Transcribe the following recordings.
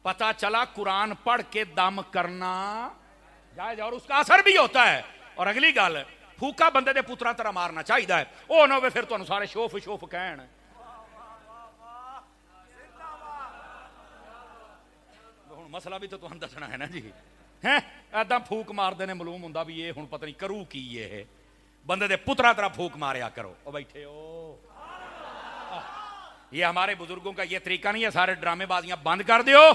पता चला कुरान पढ़ के दम करना जायज और उसका असर भी होता है। और अगली गल फूका बंदे दे पुत्रा तरह मारना चाहिए, ओ ना फिर तुहानू सारे शोफ शोफ कहण। हुण मसला भी तो तुहानू दसना है ना जी, हैं ऐदा फूक मारते ने मालूम हुंदा भी ये हुण पता नहीं करू की ये बंदे दे पुत्रा तरह फूक मारिया करो। ओ बैठे हो, ये हमारे बुजुर्गों का ये तरीका नहीं है, सारे ड्रामेबाजियां बंद कर दियो।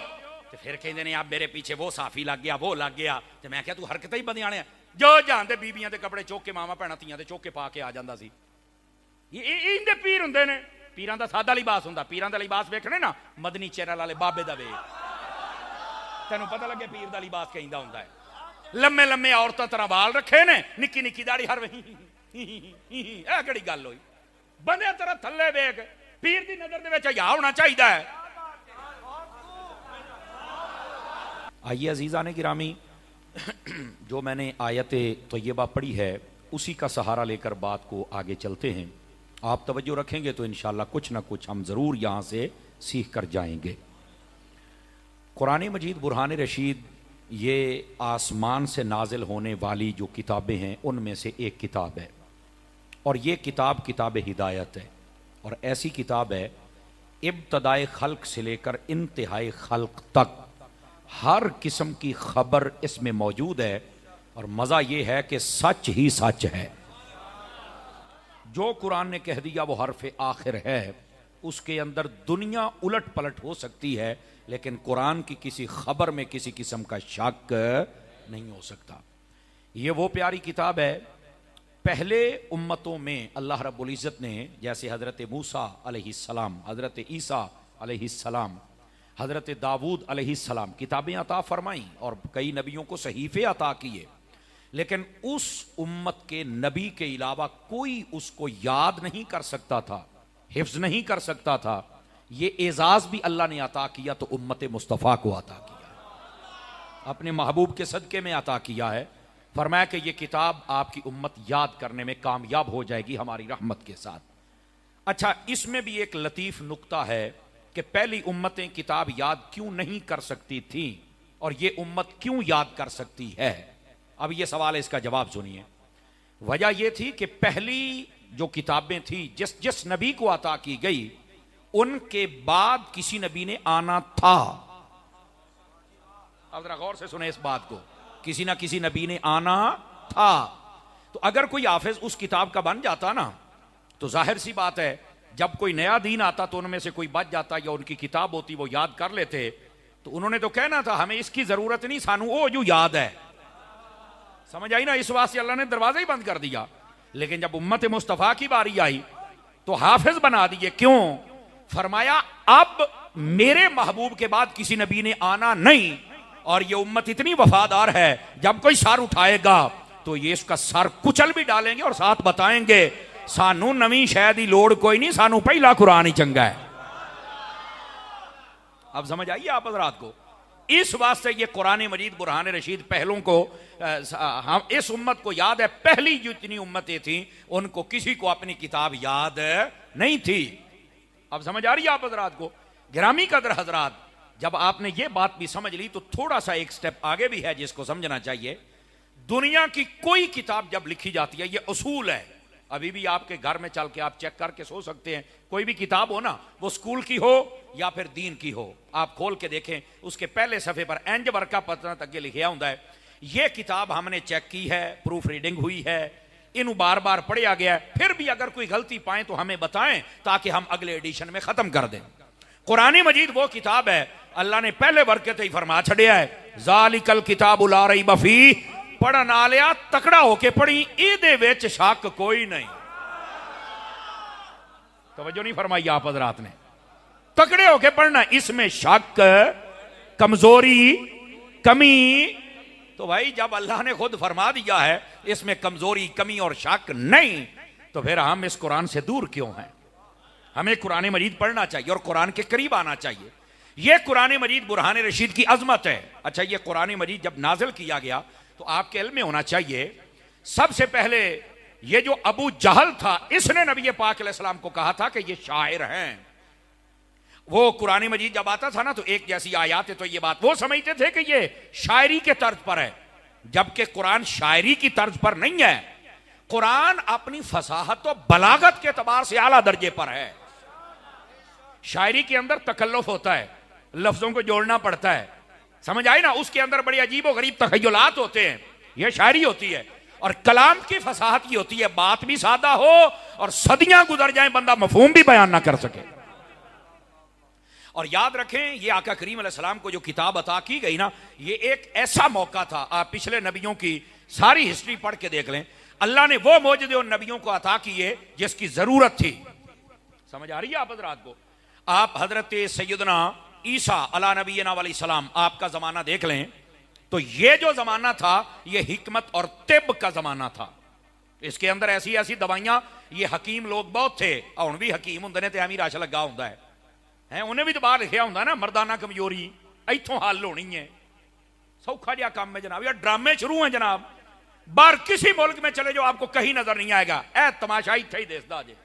तो फिर कहते हैं आप मेरे पीछे वो साफी लग गया वो लग गया। तो मैं क्या तू हरकत ही बंदियां ने जो जानते बीबियां के कपड़े चुक के मावा भैन तियां दे चुक के पा के आ जाता सी। ये इंदे पीर हुंदे ने, पीरां दा सादा लिबास हुंदा। पीरां दा लिबास वेखणे ना मदनी चैनल वाले बाबे दा वेख, तेनू पता लगे पीर दा लिबास कहिंदा हुंदा है। लम्मे लम्मे औरतां तरह बाल रखे ने, निक्की निक्की दाढ़ी, हर ऐ केड़ी गल होई? बंदे तरह थल्ले वेख, पीर दी नजर दे विच हया होना चाहिए है। आइए अजीजा ने गिरामी, जो मैंने आयत तय्यबा पढ़ी है उसी का सहारा लेकर बात को आगे चलते हैं। आप तवज्जो रखेंगे तो इंशाअल्लाह कुछ ना कुछ हम ज़रूर यहाँ से सीख कर जाएंगे। कुरान मजीद बुरहान रशीद ये आसमान से नाजिल होने वाली जो किताबें हैं उनमें से एक किताब है, और ये किताब किताब हिदायत है। और ऐसी किताब है इब्तदाए खल्क से लेकर इंतहाए खल्क तक हर किस्म की खबर इसमें मौजूद है। और मज़ा यह है कि सच ही सच है। जो कुरान ने कह दिया वो हरफ आखिर है, उसके अंदर दुनिया उलट पलट हो सकती है, लेकिन कुरान की किसी खबर में किसी किस्म का शक नहीं हो सकता। ये वो प्यारी किताब है, पहले उम्मतों में अल्लाह रब्बुल इज़्ज़त ने जैसे हज़रत मूसा अलैहिस्सलाम, हज़रत ईसा अलैहिस्सलाम, हज़रत दाऊद अलैहिस्सलाम किताबें अता फरमाई और कई नबियों को सहीफ़े अता किए, लेकिन उस उम्मत के नबी के अलावा कोई उसको याद नहीं कर सकता था, हिफ्ज़ नहीं कर सकता था। ये एजाज़ भी अल्लाह ने अता किया तो उम्मत मुस्तफ़ा को अता किया, अपने महबूब के सदक़े में अता किया है। फरमाया कि ये किताब आपकी उम्मत याद करने में कामयाब हो जाएगी हमारी रहमत के साथ। अच्छा, इसमें भी एक लतीफ़ नुक्ता है कि पहली उम्मतें किताब याद क्यों नहीं कर सकती थी और ये उम्मत क्यों याद कर सकती है। अब ये सवाल है, इसका जवाब सुनिए। वजह यह थी कि पहली जो किताबें थी जिस नबी को अता की गई उनके बाद किसी नबी ने आना था। अब जरा गौर से सुने इस बात को, किसी ना किसी नबी ने आना था। तो अगर कोई हाफिज उस किताब का बन जाता ना, तो जाहिर सी बात है जब कोई नया दीन आता तो उनमें से कोई बच जाता या उनकी किताब होती वो याद कर लेते। तो उन्होंने तो कहना था हमें इसकी जरूरत नहीं, सानू वो जो याद है। समझ आई ना? इस वास्ते अल्लाह ने दरवाजा ही बंद कर दिया। लेकिन जब उम्मत मुस्तफ़ा की बारी आई तो हाफिज बना दिए। क्यों? फरमाया अब मेरे महबूब के बाद किसी नबी ने आना नहीं, और ये उम्मत इतनी वफादार है जब कोई सर उठाएगा तो ये इसका सर कुचल भी डालेंगे और साथ बताएंगे सानू नवी शह दी लोड़ कोई नहीं, सानू पहला कुरान ही चंगा है। अब समझ आइए आप हज़रात को। इस वास्ते ये कुरान मजीद बुरहान रशीद पहलों को हम इस उम्मत को याद है, पहली जितनी उम्मतें थी उनको किसी को अपनी किताब याद नहीं थी। अब समझ आ रही है आप हज़रात को। गिरामी कदर हज़रात, जब आपने ये बात भी समझ ली तो थोड़ा सा एक स्टेप आगे भी है जिसको समझना चाहिए। दुनिया की कोई किताब जब लिखी जाती है, ये उसूल है, अभी भी आपके घर में चल के आप चेक करके सो सकते हैं। कोई भी किताब हो ना, वो स्कूल की हो या फिर दीन की हो, आप खोल के देखें, उसके पहले सफ़े पर एंज वर्क का पता तक लिखा होता है ये किताब हमने चेक की है, प्रूफ रीडिंग हुई है, इनू बार बार पढ़िया गया है, फिर भी अगर कोई गलती पाए तो हमें बताएं ताकि हम अगले एडिशन में खत्म कर दें। कुरान मजीद वो किताब है, अल्लाह ने पहले वर्के ही फरमा छड़िया है, ज़ालिकल किताबु ला रैब फीह, पढ़न आलिया तकड़ा होके पढ़ी, इहदे विच शक कोई नहीं। तवज्जो नहीं फरमाई आप हज़रात ने? तकड़े होके पढ़ना, इसमें शक, कमजोरी, कमी। तो भाई जब अल्लाह ने खुद फरमा दिया है इसमें कमजोरी, कमी और शक नहीं, तो फिर हम इस कुरान से दूर क्यों हैं? हमें कुरान मजीद पढ़ना चाहिए और कुरान के करीब आना चाहिए। यह कुरान मजीद बुरहान रशीद की अजमत है। अच्छा, यह कुरान मजीद जब नाजिल किया गया तो आपके इल्म में होना चाहिए, सबसे पहले ये जो अबू जहल था, इसने नबी पाक अलैहिस्सलाम को कहा था कि ये शायर हैं। वो कुरान मजीद जब आता था ना तो एक जैसी आयात है, तो ये बात वो समझते थे कि ये शायरी के तर्ज पर है, जबकि कुरान शायरी की तर्ज पर नहीं है। कुरान अपनी फसाहत और बलागत के एतबार से आला दर्जे पर है। शायरी के अंदर तकल्लुफ होता है, लफ्जों को जोड़ना पड़ता है, समझ आई ना, उसके अंदर बड़े अजीब व गरीब तखय्युलात होते हैं, यह शायरी होती है। और कलाम की फसाहत की होती है, बात भी सादा हो और सदियां गुजर जाएं बंदा मफहूम भी बयान ना कर सके। और याद रखें, ये आका करीम अलैहिस्सलाम को जो किताब अता की गई ना, ये एक ऐसा मौका था, आप पिछले नबियों की सारी हिस्ट्री पढ़ के देख लें, अल्लाह ने वो मौजूदे उन नबियों को अता किए जिसकी जरूरत थी। समझ आ रही है आप हजरात को? आप हजरत सैयदना ईसा अला नबीना अलैहिस्सलाम आपका जमाना देख लें, तो ये जो जमाना था ये हिकमत और तिब का जमाना था। इसके अंदर ऐसी ऐसी दवाइयां, ये हकीम लोग बहुत थे, और भी हकीम होंगे ने तो एवं रश लगा होंगे है, उन्हें भी तो बाहर लिखा होंगे ना, मर्दाना कमजोरी इतों हल होनी है, सौखा जहा काम है जनाब, या ड्रामे शुरू है जनाब, बाहर किसी मुल्क में चले जाओ आपको कहीं नजर नहीं आएगा, ए तमाशा इतना ही दिसदा जे।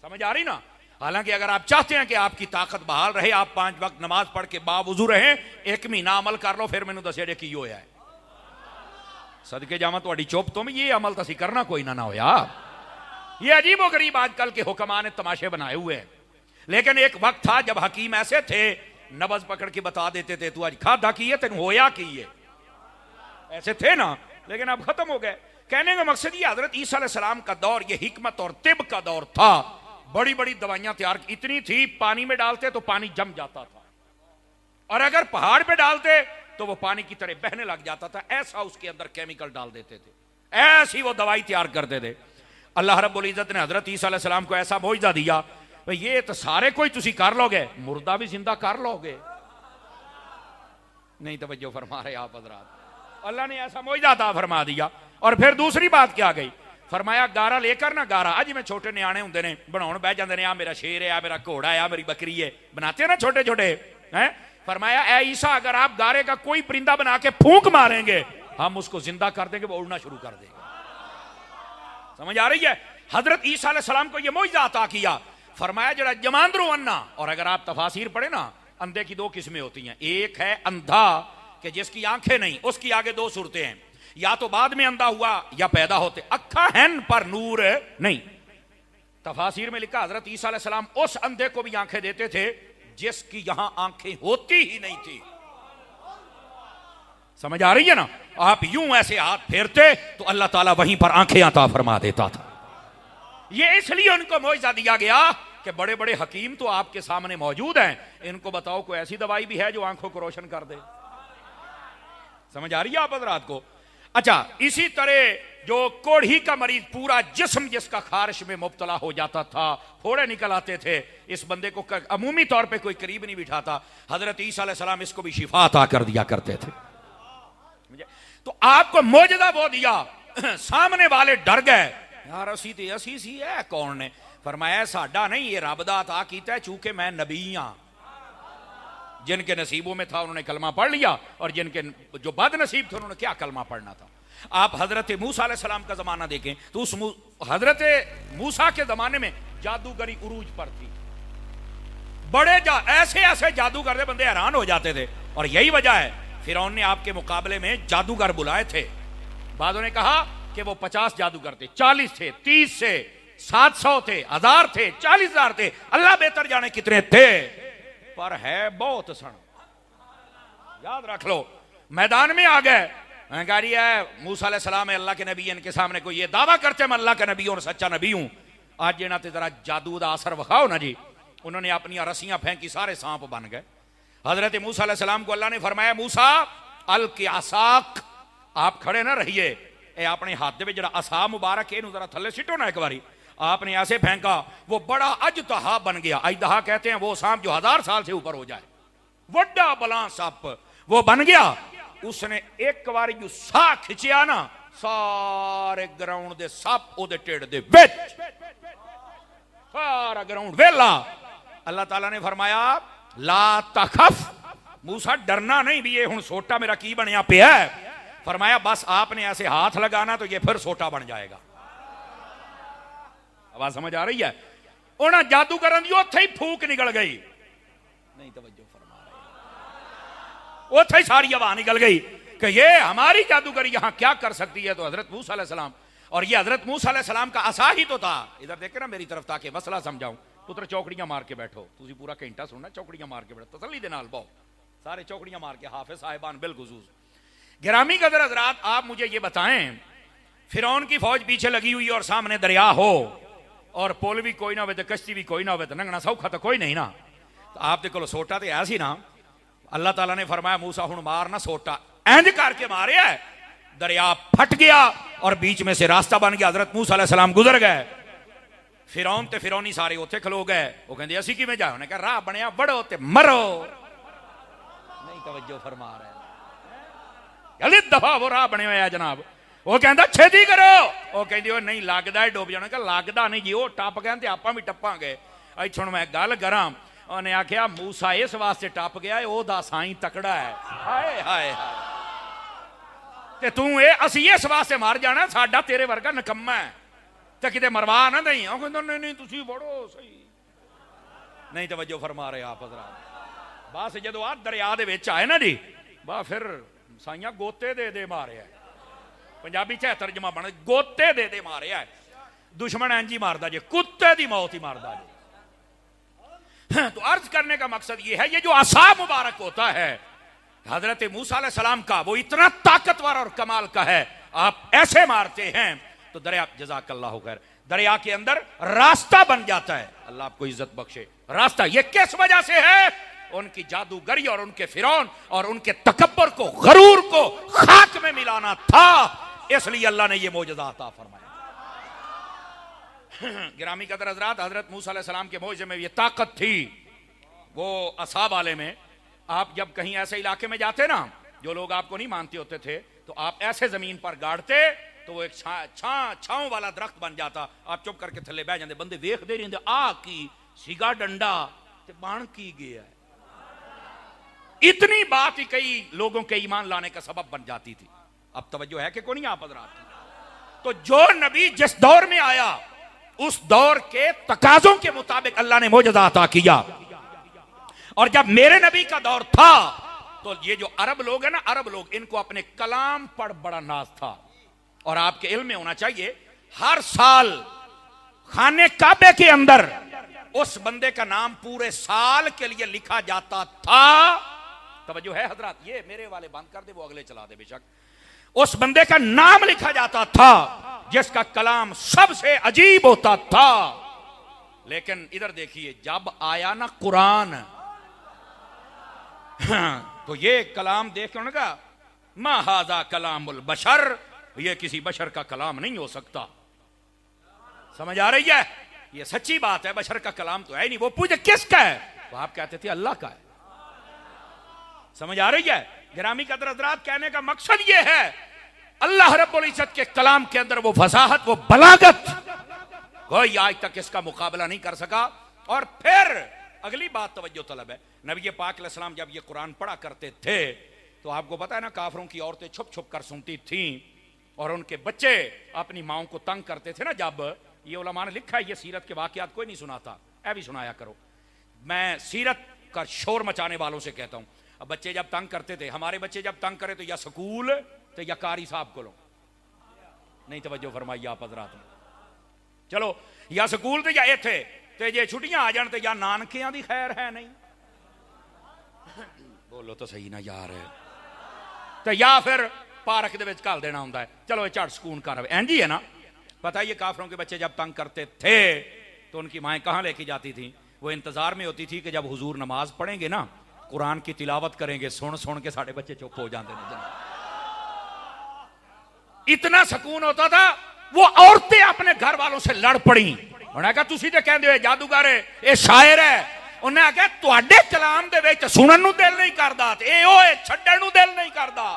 समझ आ रही ना? हालांकि अगर आप चाहते हैं कि आपकी ताकत बहाल रहे, आप 5 वक्त नमाज पढ़ के बावजू रहे, 1 महीना अमल कर लो, फिर मैंने दसिया जे की होया है। सदके जावा तुहाडी चुप तुम, ये अमल तो करना कोई ना होया। ये अजीब व गरीब आजकल के हुक्मा ने तमाशे बनाए हुए हैं। लेकिन एक वक्त था जब हकीम ऐसे थे, नबज पकड़ के बता देते थे, तू आज खादा की है, तेन होया की है, ऐसे थे ना, लेकिन अब खत्म हो गए। कहने का मकसद ये, हजरत ईसा अलैहिस्सलाम का दौर ये हिकमत और तिब का दौर था। बड़ी बड़ी दवाइयां तैयार, इतनी थी पानी में डालते तो पानी जम जाता था, और अगर पहाड़ पे डालते तो वो पानी की तरह बहने लग जाता था, ऐसा उसके अंदर केमिकल डाल देते थे, ऐसी वो दवाई तैयार करते थे। अल्लाह रब्बुल इज्जत ने हजरत ईसा अलैहिस्सलाम को ऐसा मौजज़ा दिया, भाई ये तो सारे कोई तुसी कर लोगे, मुर्दा भी जिंदा कर लोगे। नहीं तवज्जो फरमा रहे आप हजरात, अल्लाह ने ऐसा मौजज़ा अता फरमा दिया। और फिर दूसरी बात क्या गई, फरमाया गारा लेकर ना, गारा अज में छोटे न्याणे होंगे ने बनाउण बह जाते हैं, आ मेरा शेर है, आ मेरा घोड़ा है, आ मेरी बकरी है, बनाते हैं ना छोटे छोटे हैं। फरमाया ए ईसा, अगर आप गारे का कोई परिंदा बना के फूंक मारेंगे, हम उसको जिंदा कर देंगे, वो उड़ना शुरू कर देगा। समझ आ रही है? हजरत ईसा अलैहिस्सलाम को यह मौजज़ा अता किया। फरमाया जरा जमांदरो अन्ना, और अगर आप तफासिर पढ़े ना, अंधे की 2 किस्में होती हैं, एक है अंधा कि जिसकी आंखें नहीं, उसकी आगे 2 सूरतें हैं, या तो बाद में अंधा हुआ या पैदा होते, अक्खा हैं पर नूर नहीं। तफासिर में लिखा हजरत ईसा अलैहिस्सलाम उस अंधे को भी आंखें देते थे जिसकी यहां आंखें होती ही नहीं थी। समझ आ रही है ना? आप यूं ऐसे हाथ फेरते तो अल्लाह ताला वहीं पर आंखें अता फरमा देता था। ये इसलिए उनको मौजज़ा दिया गया कि बड़े बड़े हकीम तो आपके सामने मौजूद हैं, इनको बताओ कोई ऐसी दवाई भी है जो आंखों को रोशन कर दे। समझ आ रही है आप हजरात को? अच्छा, इसी तरह जो कोढ़ी का मरीज, पूरा जिस्म जिसका खारिश में मुब्तला हो जाता था, फोड़े निकल आते थे, इस बंदे को अमूमी तौर पे कोई करीब नहीं बिठाता, हजरत ईसा अलैहिस्सलाम इसको भी शिफा अता कर दिया करते थे। तो आपको मौजज़ा वो दिया, सामने वाले डर गए, यार असी तो असी सी है, कौन ने? फरमाया साडा नहीं, ये रब दा अता कीता है, चूंकि मैं नबी हां। जिनके नसीबों में था उन्होंने कलमा पढ़ लिया, और जिनके जो बद नसीब थे उन्होंने क्या कलमा पढ़ना था। आप हजरत मूसा अलैहिस्सलाम का जमाना देखें तो उस हजरत मूसा के जमाने में जादूगरी उरूज पर थी, बड़े ऐसे ऐसे जादूगर थे, बंदे हैरान हो जाते थे। और यही वजह है फिरौन ने आपके मुकाबले में जादूगर बुलाए थे। बादों ने कहा कि वो 50 जादूगर थे, 40 थे, 30 थे, 700 थे, 1000 थे, 40,000 थे, अल्लाह बेहतर जाने कितने थे, पर है बहुत सण। याद रख लो, मैदान में आ गए, गाड़ी है मूसा अलैहिस्सलाम अल्लाह के नबी, इनके सामने कोई ये दावा करते मैं अल्लाह का नबी हूं और सच्चा नबी हूं, आज जेना ते जरा जादू का असर विखाओ ना जी। उन्होंने अपनी रस्सियां फेंकी, सारे सांप बन गए। हजरत मूसा अलैहिस्सलाम को अल्लाह ने फरमाया, मूसा अल के आसाक, आप खड़े ना रहिए, ए अपने हाथ में जरा असा मुबारक है, जरा थले सिटो ना एक बारी। आपने ऐसे फेंका, वो बड़ा अजदहा बन गया। अजदहा कहते हैं वो सांप जो 1000 साल से ऊपर हो जाए, वड्डा बला सप वो बन गया। उसने एक बार जो सा खिंचिया ना, सारे ग्राउंड दे सप ओदे टेढ़ दे विच, सारा ग्राउंड वेला। अल्लाह ताला ने फरमाया ला तखफ, मूसा डरना नहीं भी, ये हुन सोटा मेरा की बनया पे है। फरमाया बस आपने ऐसे हाथ लगाना तो ये फिर सोटा बन जाएगा। आवाज समझ आ रही है? उन्हें जादूगरन दी उत्थे ही फूक निकल गई। नहीं तवज्जो फरमा रहे। उथे सारी हवा निकल गई कि ये हमारी जादूगरी यहां क्या कर सकती है। तो हजरत मूसा अलैहिस्सलाम, और ये हजरत मूसा अलैहिस्सलाम का असा ही तो था। इधर देखे ना मेरी तरफ ताकि मसला समझाऊं। पुत्र चौकड़ियां मार के बैठो, तुसी पूरा घंटा सुनना, चौकड़ियां मार के बैठो तसल्ली दे नाल बहु, सारे चौकड़ियां मार के। हाफिज साहिबान बिलखुसूस गिरामी कदर हजरात, आप मुझे ये बताएं, फिरौन की फौज पीछे लगी हुई और सामने दरिया हो और पुल भी कोई ना हो, कश्ती भी कोई ना हो, लंघना सौखा तो कोई नहीं ना। तो आप दे कोल सोटा तो है सी ना। अल्लाह ताला ने फरमाया मूसा हुण मार ना सोटा, इंज करके मारे है, दरिया फट गया और बीच में से रास्ता बन गया। हजरत मूसा अलैहिस्सलाम गुजर गए। फिरौन ते फिरौनी सारे उत्थे खलो गए। वो कहंदे असी किवें जाओ? उन्हें कहा राह बनिया, बढ़ो ते मरो। नहीं तवज्जो फरमा रहे, जल्दी दफा वो राह बने हुए जनाब। वो कहता छेती करो। वो कहती वो नहीं लगता है डुब जाना। लगता नहीं जी, वो टप गए तो आप भी टपांगे। इत्थों मैं गल करा, उन्हें आख्या मूसा इस वास्ते टप गया ओदा साईं तकड़ा है। हाय हाय हाय, ते तू ये असी इस वास्ते मार जाना, साडा तेरे वर्गा निकम्मा है, तो किते मरवा ना नहीं। कहता नहीं नहीं तुसी बड़ो सही। नहीं तवज्जो फरमा रहे आप हज़रात। बस जो आ दरिया दे विच आए ना जी, बस फिर साइया गोते दे दे मारे है। पंजाबी च तर्जमा बन गोते दे दे मारे है। दुश्मन इंज ही मारदा जे, कुत्ते दी मौत ही मारदा जे। तो अर्ज करने का मकसद यह है, ये जो असा मुबारक होता है हजरत मूसा अलैहिस्सलाम का, वो इतना ताकतवर और कमाल का है। आप ऐसे मारते हैं तो दरिया, जज़ाकल्लाहु खैर, दरिया के अंदर रास्ता बन जाता है। अल्लाह आपको इज्जत बख्शे। रास्ता ये किस वजह से है? उनकी जादूगरी और उनके फिरौन और उनके तकब्बर को, गरूर को खाक में मिलाना था, इसलिए अल्लाह ने ये मौजज़ा अता फरमाया। गिरामी कदर हजरात, हजरत मूसा अलैहिस्सलाम के मौजे में ये ताकत थी, वो असा वाले में। आप जब कहीं ऐसे इलाके में जाते ना, जो लोग आपको नहीं मानते होते थे, तो आप ऐसे जमीन पर गाड़ते तो वो एक छांव वाला दरख्त बन जाता। आप चुप करके थले बह जाते, बंदे वेख दे रहे आ की सिगा डंडा ते बन की गया है। इतनी बात ही कई लोगों के ईमान लाने का सबब बन जाती थी। अब तवज्जो है कि कोई नहीं आप हज़रात? तो जो नबी जिस दौर में आया, उस दौर के तकाजों के मुताबिक अल्लाह ने मौजज़ा अता किया। और जब मेरे नबी का दौर था, तो ये जो अरब लोग हैं ना, अरब लोग, इनको अपने कलाम पर बड़ा नाज था। और आपके इल्म में होना चाहिए, हर साल खाने काबे के अंदर उस बंदे का नाम पूरे साल के लिए लिखा जाता था। तवज्जो है हजरात? ये मेरे वाले बंद कर दे, वो अगले चला दे बेशक। उस बंदे का नाम लिखा जाता था जिसका कलाम सबसे अजीब होता था। लेकिन इधर देखिए, जब आया ना कुरान, तो ये कलाम देख के उन्होंने कहा मा हाजा कलामुल बशर, ये किसी बशर का कलाम नहीं हो सकता। समझ आ रही है? ये सच्ची बात है, बशर का कलाम तो है नहीं। वो पूछे किसका है? तो आप कहते थे अल्लाह का है। समझ आ रही है? गिरामी कदर हज़रात, कहने का मकसद ये है, अल्लाह रब्बुल इज्जत के कलाम के अंदर वो फसाहत, वो बलागत, कोई आज तक इसका मुकाबला नहीं कर सका। और फिर अगली बात तवज्जो तलब है, नबी पाक अलैहिस्सलाम जब ये कुरान पढ़ा करते थे, तो आपको पता है ना, काफरों की औरतें छुप छुप कर सुनती थीं और उनके बच्चे अपनी माओं को तंग करते थे ना। जब ये उलमा ने लिखा है, ये सीरत के वाकयात कोई नहीं सुनाता, ऐ भी सुनाया करो। मैं सीरत का शोर मचाने वालों से कहता हूं, अब बच्चे जब तंग करते थे, हमारे बच्चे जब तंग करे तो या स्कूल तो या कारी साहब को लो। नहीं तवज्जो फरमाइए आप हज़रात ने। चलो या स्कूल तो या इत्थे, तो जे छुट्टियां आ जान तो या नानकियां दी खैर है नहीं। बोलो तो सही ना यार। तो या फिर पार्क दे विच घल देना हुंदा है, चलो ये झट सुकून कर। इंज ही है ना। पता है ये काफरों के बच्चे जब तंग करते थे तो उनकी माएँ कहाँ लेके जाती थी? वो इंतजार में होती थी कि जब हुजूर नमाज पढ़ेंगे ना, कुरान की तिलावत करेंगे, सुन सुन के साढ़े बच्चे चुप हो जाते हैं। इतना सुकून होता था। वो औरतें अपने घर वालों से लड़ पड़ी। उन्हें कहा तुसी तो कहंदे हो जादूगर है, ये शायर है। उन्हें आख्या तुहाडे कलाम दे विच सुनन नूं दिल नहीं करदा ते ए ओए छड्डण नूं दिल नहीं करदा।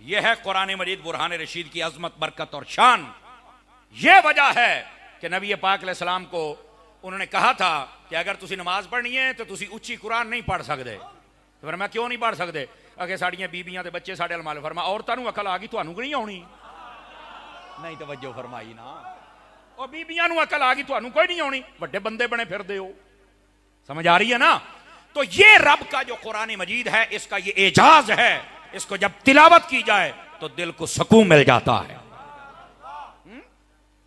यह है कुरान मजीद बुरहान रशीद की अजमत, बरकत और शान। यह वजह है कि नबी पाक अलैहिस्सलाम को उन्होंने कहा था कि अगर तुसी नमाज पढ़नी है तो तुसी उच्ची कुरान नहीं पढ़ सकते। तो फिर मैं क्यों नहीं पढ़ सकते? अगे साड़ियां बीबियां ते बच्चे साडे माल फरमा औरतां नूं अकल आ गई तुहानूं नहीं आउणी नहीं तवज्जो फरमाई ना और बीबियां नूं अकल आ गई तुहानूं कोई नहीं आउणी वड्डे बंदे बने फिरदे हो समझ आ रही है ना तो ये रब का जो कुरान मजीद है इसका ये एजाज है इसको जब तिलावत की जाए तो दिल को सुकून मिल जाता है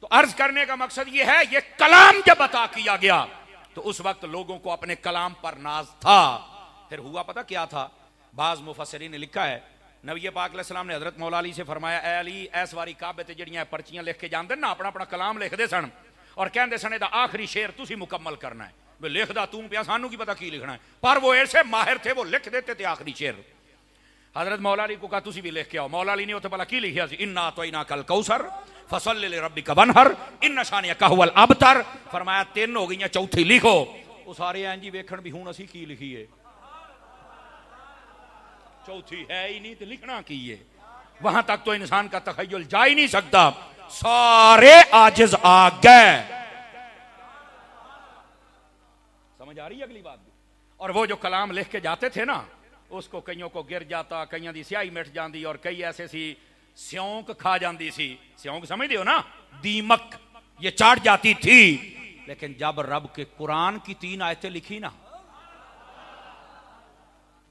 तो अर्ज करने का मकसद ये है ये कलाम जब अता किया गया तो उस वक्त लोगों को अपने कलाम पर नाज था फिर हुआ पता क्या था बाज मुफस्सिरीन ने लिखा है नबी पाक अलैहिस्सलाम ने हजरत मौला अली से फरमाया ए अली इस वारी काबे ते जड़ियां पर्चियां लिख के जांदे ना अपना अपना कलाम लिखदे सन और कहंदे सन दा आखिरी शेर तुसी मुकम्मल करना है वे लिखदा तू पिया सानू की पता की लिखना है पर वो ऐसे माहिर थे वो लिख देते थे आखिरी शेर हजरत मौला अली को कहा तुसी भी लिख के आओ मौला अली ने उत्ते भला की लिखिया सी इन्ना तोइना कल कौसर फसल्लि लिरब्बिका वनहर इन्ना शानियका हुवल अबतर फरमाया तीन हो गईयां चौथी लिखो वो सारे इंज ही वेखण भी हुण असी की लिखीए चौथी है ही नहीं तो लिखना की है वहां तक तो इंसान का तखय्युल जा ही नहीं सकता सारे आजिज आ गए समझ आ रही है अगली बात भी और वो जो कलाम लिख के जाते थे ना उसको कईयों को गिर जाता कईयों की स्याही मिट जाती और कई ऐसे सी स्योंक खा जाती सी स्योंक समझते हो ना दीमक ये चाट जाती थी लेकिन जब रब के कुरान की 3 आयतें लिखी ना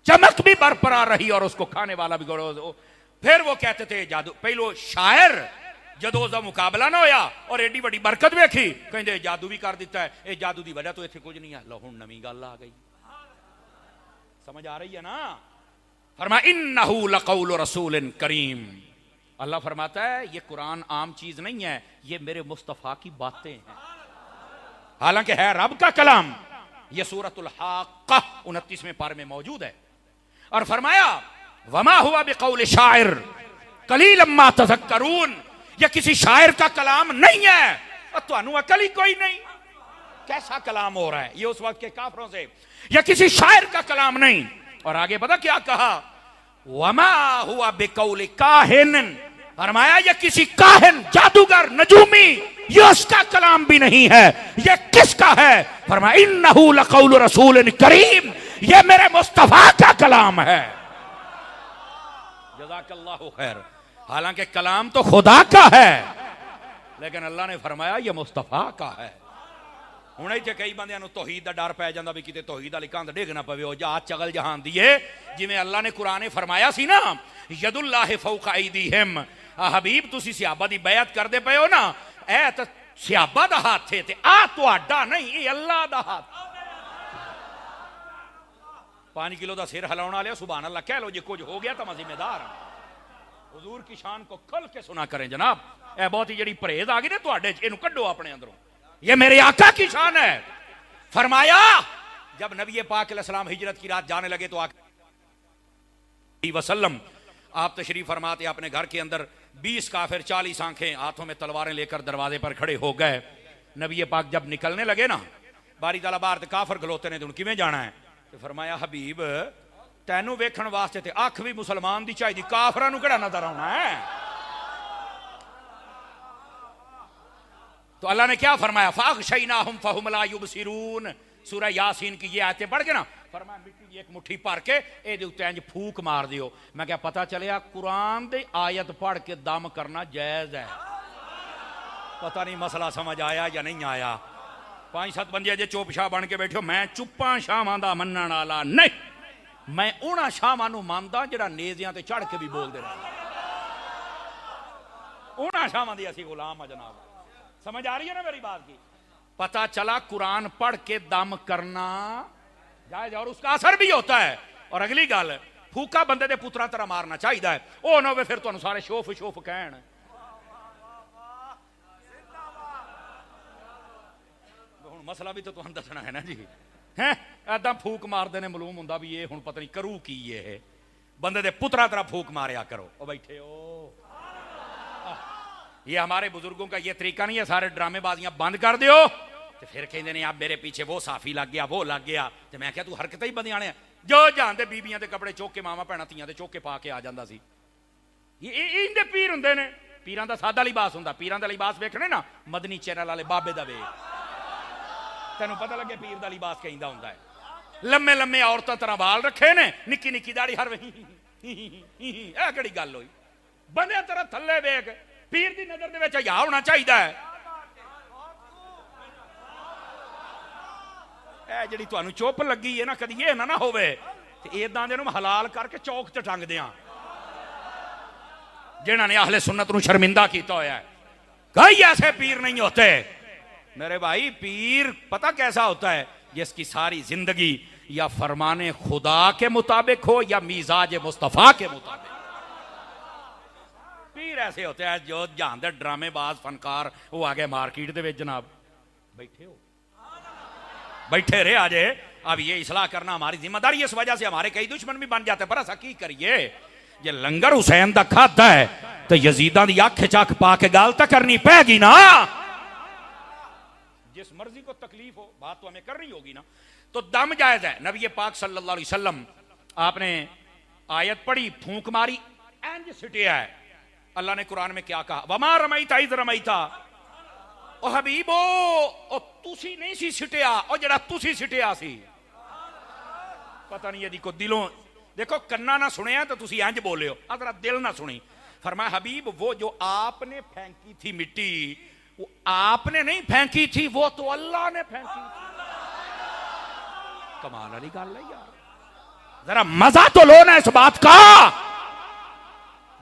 चमक भी बरकरार रही और उसको खाने वाला भी गौरव फिर वो कहते थे जादू पहलो शायर जदों उसका मुकाबला ना होया और एडी बड़ी बरकत वेखी कहते जादू भी कर दिता है ये जादू की वजह तो इत्थे कुछ नहीं है लो हुण नवी गल आ गई समझ आ रही है ना फरमा इन्नहु लक़ौलु रसूलिन करीम अल्लाह फरमाता है ये कुरान आम चीज नहीं है ये मेरे मुस्तफा की बातें हैं हालांकि है रब का कलाम ये सूरतुल हाक़्क़ा 29वें पारे में मौजूद है और फरमाया वमा हुआ बिक़ौल शायर कलीलन मा तज़क्करून ये किसी शायर का कलाम नहीं है और तुहानू अकल ही कोई नहीं कैसा कलाम हो रहा है ये उस वक्त के काफरों से यह किसी शायर का कलाम नहीं और आगे पता क्या कहा वमा हुआ बिक़ौल काहिन फरमाया यह किसी काहिन जादूगर नजूमी ये उसका कलाम भी नहीं है यह किसका है फरमाया इन्नहु लक़ौलु रसूलिन करीम ये मेरे मुस्तफा का कलाम है जज़ाकल्लाहु खैर हालांकि कलाम तो खुदा का है लेकिन अल्लाह ने फरमाया यह मुस्तफा का है हुण इत्थे कई बंदियां नूं तौहीद दा डर पै जांदा भी किते तौहीद वाली कंध डिग ना पवे ओ जहाज चगल जहान दी है जिवें अल्लाह ने कुरान फरमाया सी ना यदुल्लाहि फौका ऐदीहिम हबीब तुसी सहाबा दी बैअत करदे पए हो ना ए तां सहाबा दा हाथ है ते आ तुहाडा नहीं ये अल्लाह दा हाथ 5 किलो दा सिर हिलाउण वाले सुभान अल्लाह कह लो जे कुछ हो गया तो मैं जिम्मेदार हां हुजूर की शान को खुल के सुना करें जनाब ए बहुत ही जड़ी परहेज आ गई ना तुहाडे च इहनूं कड्डो अपने अंदरों ये मेरे आका की शान है फरमाया जब नबी पाक अलैहिस्सलाम हिजरत की रात जाने लगे तो वसल्लम आप तशरीफ फरमाते अपने घर के अंदर 20 काफिर 40 आंखें हाथों में तलवारें लेकर दरवाजे पर खड़े हो गए नबी पाक जब निकलने लगे ना बारी ताला बाहर ते काफिर खलोते ने तो किवें जाना है तो फरमाया हबीब तैनू वेखण वास्ते ते अख भी मुसलमान दी चाहिदी काफिरां नूं किहड़ा नजर आउणा है तो अल्लाह ने क्या फरमाया फाग़शयनाहुम फहुम ला युबसिरून सूरह यासीन की ये आयतें पढ़ के ना फरमाया मिट्टी की एक मुट्ठी भर के ए दे उत्ते इंज फूक मार दियो मैं क्या पता चलिया कुरान दी आयत पढ़ के दम करना जायज है पता नहीं मसला समझ आया या नहीं आया 5-7 बंदे जे चुपशाह बन के बैठे मैं चुप्पा शाहां दा मन्नण वाला नहीं मैं उन्हां शाहां नूं मनदा जिहड़ा नेज़ियां ते चढ़ के भी बोलदे रहे उन्हां शाहां दी असीं गुलाम आ जनाब समझ आ रही है ना मेरी बात की पता चला कुरान पढ़ के दम करना जायज और उसका असर भी होता है और अगली गल फूका बंदे दे पुत्रा तरह मारना चाहिए है ओ ना होवे फिर तुहानू सारे शोफ शोफ कहण हुण मसला भी तो तुहानू दसना है ना जी हैं ऐदा फूक मारदे ने मालूम हुंदा भी ये हुण पता नहीं करू की ये बंदे दे पुत्रा तरह फूक मारिया करो ओ बैठे ओ ये हमारे बुजुर्गों का ये तरीका नहीं है सारे ड्रामेबाजियां बंद कर दियो तो फिर कहते हैं आप मेरे पीछे वो साफी लग गया वो लग गया तो मैं क्या तू हरकत ही बंदियां जो जानते बीबियां के कपड़े चौक के मावा भैन धियां चौक के पा के आ जाता सी ये इनके पीर हुंदे ने पीरां दा सादा लिबास हुंदा पीरां दा लिबास वेखणे ना मदनी चैनल वाले बाबे दा वे तेनू पता लगे पीर दा लिबास कहिंदा हुंदा है लम्मे लम्मे औरतां तरह बाल रखे ने निक्की निक्की दाढ़ी हर वही ਇਹ ਕਿਹੜੀ ਗੱਲ ਹੋਈ? ਬੰਦੇ ਤੇਰਾ ਥੱਲੇ ਵੇਖ, ਪੀਰ ਦੀ ਨਜ਼ਰ ਦੇ ਵਿੱਚ ਹਯਾ ਹੋਣਾ ਚਾਹੀਦਾ ਹੈ। ਇਹ ਜਿਹੜੀ ਤੁਹਾਨੂੰ ਚੁੱਪ ਲੱਗੀ ਹੈ ਨਾ, ਕਦੀ ਇਹ ਨਾ ਹੋਵੇ ਤੇ ਇਦਾਂ ਦੇ ਨੂੰ ਹਲਾਲ करके चौक च टंग दियां जिन्होंने अहले सुन्नत ਨੂੰ शर्मिंदा किया होया है। कई ऐसे पीर नहीं होते मेरे भाई। पीर पता कैसा होता है? जिसकी सारी जिंदगी या फरमाने खुदा के मुताबिक हो या मिजाज मुस्तफा के मुताबिक। पीर ऐसे होते हैं जो जानते ड्रामेबाज फनकार, वो आ गए मार्केट दे विच जनाब, बैठे हो, बैठे रहे आज। अब ये इसलाह करना हमारी जिम्मेदारी, इस वजह से हमारे कई दुश्मन भी बन जाते हैं। पर ऐसा की करिए, जे लंगर हुसैन दा खादा है तो यजीदा दी अख चख पा के गल तो करनी पैगी ना। जिस मर्जी को तकलीफ हो, बात तो हमें करनी होगी ना। तो दम जायज है। नबी पाक सल्लल्लाहु अलैहि वसल्लम आपने आयत पढ़ी, फूंक मारी, इंज सिटिया है। अल्लाह ने कुरान में क्या कहा? वमा रमैता इज़ रमैता। ओ हबीबो, ओ तुसी नहीं सी सिटिया, ओ जड़ा तुसी सिटिया सी। पता नहीं यदि को दिलों देखो, कन्ना ना सुने तो तुसी इंज बोले हो, अगर दिल ना सुनी। फरमाया हबीब, वो जो आपने फेंकी थी मिट्टी, वो आपने नहीं फेंकी थी, वो तो अल्लाह ने फेंकी। कमाल वाली गल है यार, जरा मजा तो लो ना इस बात का।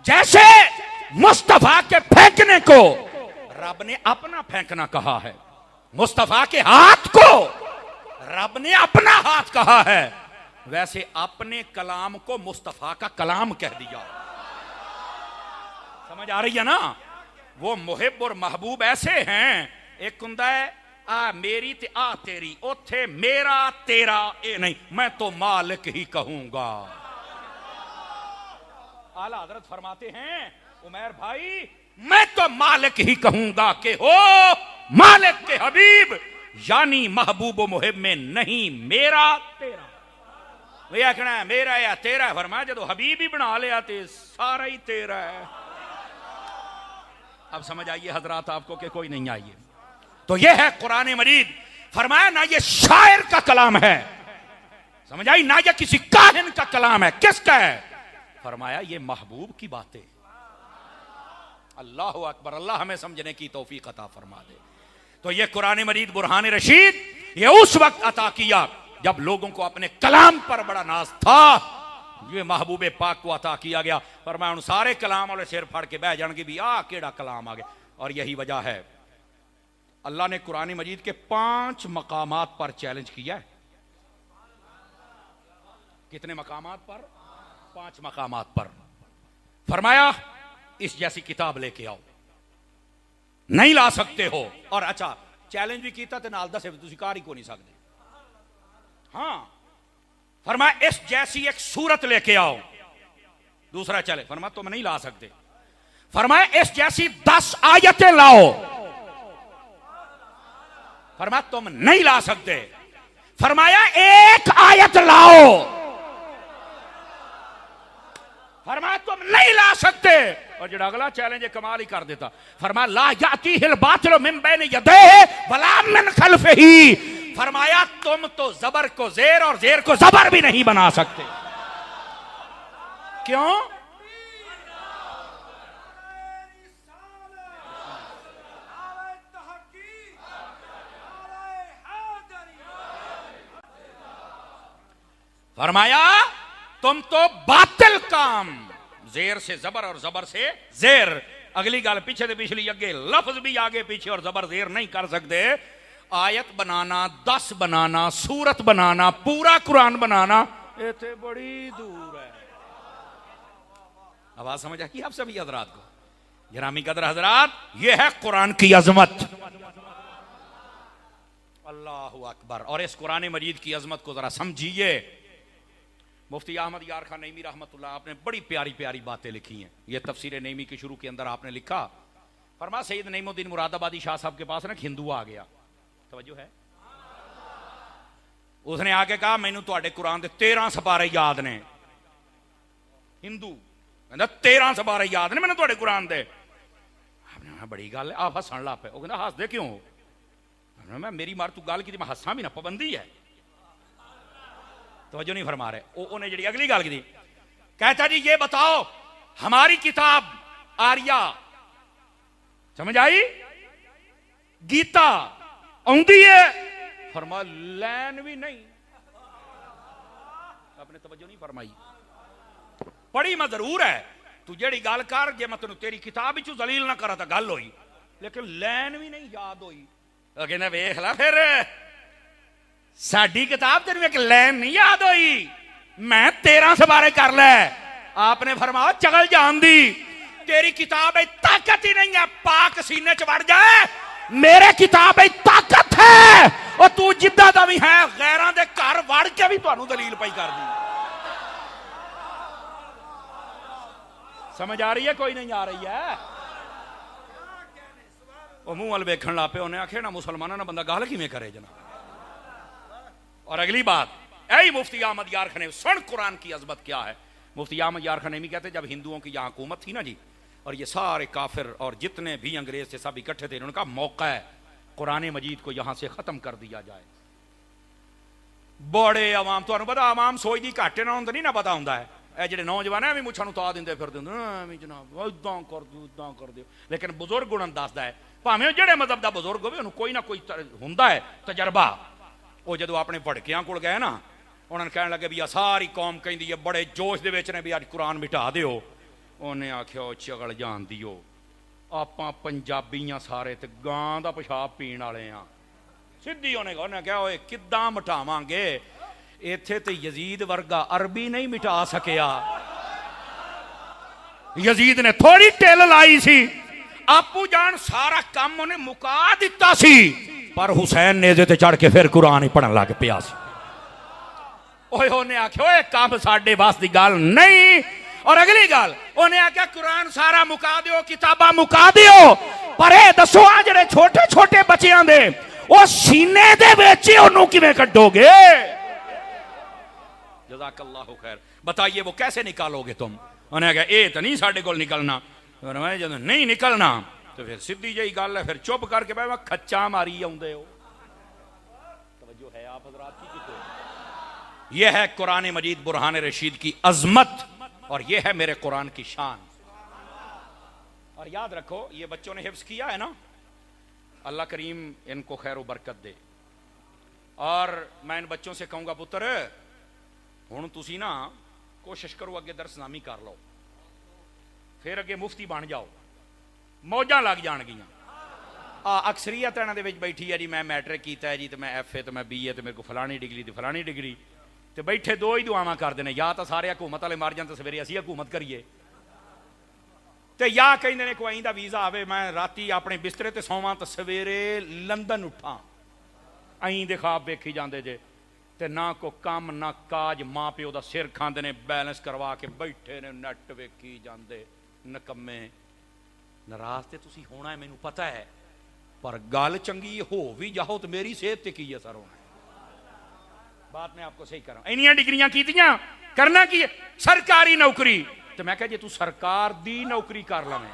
जैसे मुस्तफा के फेंकने को रब ने अपना फेंकना कहा है, मुस्तफा के हाथ को रब ने अपना हाथ कहा है, वैसे अपने कलाम को मुस्तफा का कलाम कह दिया। समझ आ रही है ना? वो मुहिब और महबूब ऐसे हैं, एक हुंदा है आ मेरी ते आ तेरी, ओथे मेरा तेरा ए नहीं, मैं तो मालिक ही कहूंगा। आला हजरत फरमाते हैं, उमर भाई मैं तो मालिक ही कहूंगा कि हो मालिक के हबीब, यानी महबूब मुहिब में नहीं मेरा तेरा। वे आखना है मेरा या तेरा, फरमाया जो हबीब ही बना लिया तो सारा ही तेरा है। अब समझ आइए हजरात आपको कि कोई नहीं आइए। तो यह है कुरान मजीद। फरमाया ना ये शायर का कलाम है, समझ आई, ना ये किसी काहिन का कलाम है। किसका है? फरमाया ये महबूब की बातें। अल्लाह अकबर, अल्लाह हमें समझने की तौफीक अता फरमा दे। तो ये कुरान मजीद बुरहान रशीद ये उस वक्त अता किया जब लोगों को अपने कलाम पर बड़ा नाज था। ये महबूबे पाक को अता किया गया। फरमाया उन सारे कलाम वाले सिर फाड़ के बह जाएंगे भी आ केड़ा कलाम आ गया। और यही वजह है अल्लाह ने कुरान मजीद के 5 मकामात पर चैलेंज किया है। कितने मकामात पर? 5 मकामात पर। फरमाया इस जैसी किताब लेके आओ, नहीं ला सकते हो। और अच्छा चैलेंज भी किया तो नाल दसे तुसी कार ही को नहीं सकते। हाँ फरमाया इस जैसी एक सूरत लेके आओ, दूसरा चले। फरमाया तुम नहीं ला सकते। फरमाया इस जैसी 10 आयतें लाओ। फरमाया तुम नहीं ला सकते। फरमाया एक आयत लाओ। फरमाया तुम नहीं ला सकते। और जो अगला चैलेंज है कमाल ही कर देता। फरमाया ला यातीहिल बातिल मिन बैन यदैहि वला मिन खल्फिही। फरमाया तुम तो जबर को जेर और जेर को जबर भी नहीं बना सकते। क्यों? फरमाया तुम तो बातिल काम, जेर से जबर और जबर से जेर। अगली गाल पीछे से पिछली अगे, लफ्ज भी आगे पीछे और जबर जेर नहीं कर सकते। आयत बनाना, 10 बनाना, सूरत बनाना, पूरा कुरान बनाना इतने बड़ी दूर है। आवाज समझ आई आप सभी हजरात को? गिरामी कदर हजरात, यह है कुरान की अजमत। अल्लाह अकबर। और इस कुरान मजीद की अजमत को जरा समझिए। मुफ्ती अहमद यार खान नईमी रहमतुल्लाह आपने बड़ी प्यारी प्यारी बातें लिखी हैं। ये तफसीर नईमी के शुरू के अंदर आपने लिखा, फरमा सईद नईमुद्दीन मुरादाबादी शाह साहब के पास ना एक हिंदू आ गया, तवज्जो है, उसने आके कहा मैनू तुहाडे कुरान दे 13 सपारे याद ने। हिंदू कहंदा 13 सपारे याद ने मैनू तुहाडे कुरान दे। बड़ी गल है, आप हसन ला पे। वो कहंदा हसदे क्यों? मैं मेरी मार तू गल की मैं हसा भी ना, पाबंदी है। तवज्जो नहीं फरमा रहे। उन्हें जी अगली गल की कहता जी ये बताओ हमारी किताब आर्या समझ आई, गीता आउंदी है? फरमा लैन भी नहीं, आपने तवज्जो नहीं फरमाई। पढ़ी मैं जरूर है, तू जेड़ी गल कर, जे मैं तेन तेरी किताब चू जलील ना करा तो गल होई, लेकिन लैन भी नहीं याद होई। कहना वेख ला फिर साडी किताब तेन एक लैन नहीं याद होई, मैं 13 सवारे कर ले। आपने फरमाया चगल जान दी, तेरी किताब ताकत ही नहीं है, पाक सीने च वड़ जाए, मेरे किताब ताकत है, और तू जिद्दा दा भी है गैरां दे घर वड़ के भी तुहानू दलील पई कर दी। समझ आ रही है कोई नहीं आ रही है? वो मुंह वाल वेखण ला पे, उन्हें आखे ना मुसलमाना ना बंदा गल किवें करे जनाब। और अगली बात, ऐ मुफ्ती अहमद यार खान, सुन कुरान की अजमत क्या है। मुफ्ती अहमद यार खान कहते जब हिंदुओं की यहाँ हुकूमत थी ना जी, और ये सारे काफिर और जितने भी अंग्रेज थे सब इकट्ठे थे, उन्होंने कहा मौका है कुरान मजीद को यहां से खत्म कर दिया जाए। बड़े अवाम, तुहानू पता अवाम सोचदी घाटे ना होंदे नहीं ना पता होंदा है, ए जेडे नौजवान है मुछा नूं ता दिंदे फिरदे जनाब इदां कर दो इदां कर दो, लेकिन बुजुर्ग उन्होंने दसदा है, भावें जेडे मजहब का बुजुर्ग होवे उन्होंने कोई ना कोई हुंदा है तजर्बा। वो जदों अपने भड़कियां कोल गए ना, उन्होंने कहने लगे भी आ सारी कौम कहती है बड़े जोश दे विच ने भी अज कुरान मिटा दिओ। उन्हें आख्या चगल जान दिओ, आपां पंजाबी सारे ते गां दा पेशाब पीण वाले आ। सीधी उन्हें कहा ओए किद्दां मिटावांगे, इत्थे ते यजीद वर्गा अरबी नहीं मिटा सकिया। यजीद ने थोड़ी टिल लाई सी, आपू जान सारा काम उन्हें मुका दिता सी, पर हुसैन ने ते चढ़ के फिर कुरान ही पढ़न लग पिया सी। ओए उन्हें आख्या ओए काम साडे बस दी गल नहीं। और अगली गल उन्हें आख्या कुरान सारा मुका दिओ, किताबा मुका दिओ, पर ए दसो आ जेडे छोटे छोटे बच्चियां दे ओ सीने दे विच ओनू किवें कड्डोगे? जज़ाकल्लाहु खैर, बताइए वो कैसे निकालोगे तुम? उन्हें कहा ये तो नहीं साढ़े को निकलना। जब नहीं निकलना तो फिर सीधी जी गल है, फिर चुप करके मैं खच्चा मारी आउंदे हो। तवज्जो है आप हजरात की कितने? यह है कुरान मजीद बुरहान रशीद की अजमत, और यह है मेरे कुरान की शान। और याद रखो ये बच्चों ने हिफ्ज किया है ना, अल्लाह करीम इनको खैर बरकत दे। और मैं इन बच्चों से कहूंगा पुत्र हुण तुसी ना कोशिश करो अगे दरसनामी कर लो, फिर अगे मुफ्ती बन जाओ, मौजां लग जाणगियां। अक्सरीयत इन्हां दे विच बैठी है जी मैं मैट्रिक कीता है जी, तो मैं FA, तो मैं BA, तो मेरे को फलानी डिग्री तो फलानी डिग्री, तो बैठे दो ही दुआवां करते हैं, या तो सारे हुकूमत वाले मर जान तो सवेरे असीं हुकूमत करिए, तो या कहिंदे ने कोई दा वीज़ा आवे मैं राती अपने बिस्तरे ते सोवां तो सवेरे लंदन उठां। अईं दे ख्वाब वेखी जांदे जे, ते ना को काम ना काज, माँ प्यो का सिर खांदे ने, बैलेंस करवा के बैठे ने, नैट वेखी जांदे नकम्मे। नाराज तो तुसी होना है मैनू पता है, पर गल चंगी हो भी जाओ तो मेरी सेहत ते की असर होना है। बात मैं आपको सही करा, इन्नियां डिग्रियां कीतियां, करना की है? सरकारी नौकरी। तो मैं कहा जे तू सरकार दी नौकरी कर लवें,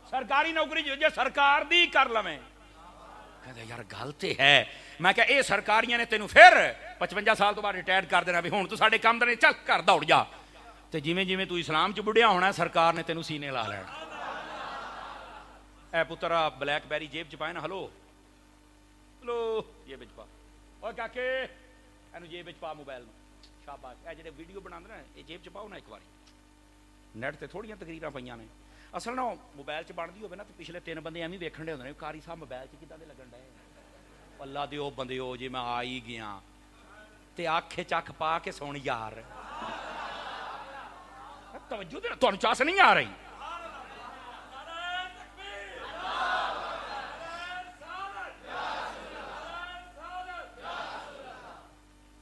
सरकारी नौकरी जे सरकार दी कर लवें। कहते यार गल ते है। मैं क्या ये सरकारियां ने तेन फिर 55 साल तो बाद रिटायर कर देना भी हुण तू साडे काम दे, चल घर दौड़ जा। तो जिमें जिमें तू इस्लाम च बुढ़िया होना, सरकार ने तेन सीने ला लेना। ए पुत्रा ब्लैकबेरी जेब च पाए ना, हलो हलो जेब च पा, और काके एनू जेब च पा मोबाइल नूं, शाबाश। ए जेडे वीडियो बनांदे ना ये जेब च पाओ ना एक बारी, नैट ते थोड़ियां तकरीरां पईयां ने। असल ना मोबाइल च बनदी होवे ना तो पिछले 3 बंदे एवं वेखण दे होंदे ने, कारी साहब मोबाइल च किदां दे लगण डे, अल्लाह दे ओ बंदे हो जी मैं आ ही गया, ते आखे चख पा के सुन यार। तवज्जो दे, तुहानू चास नहीं आ रही?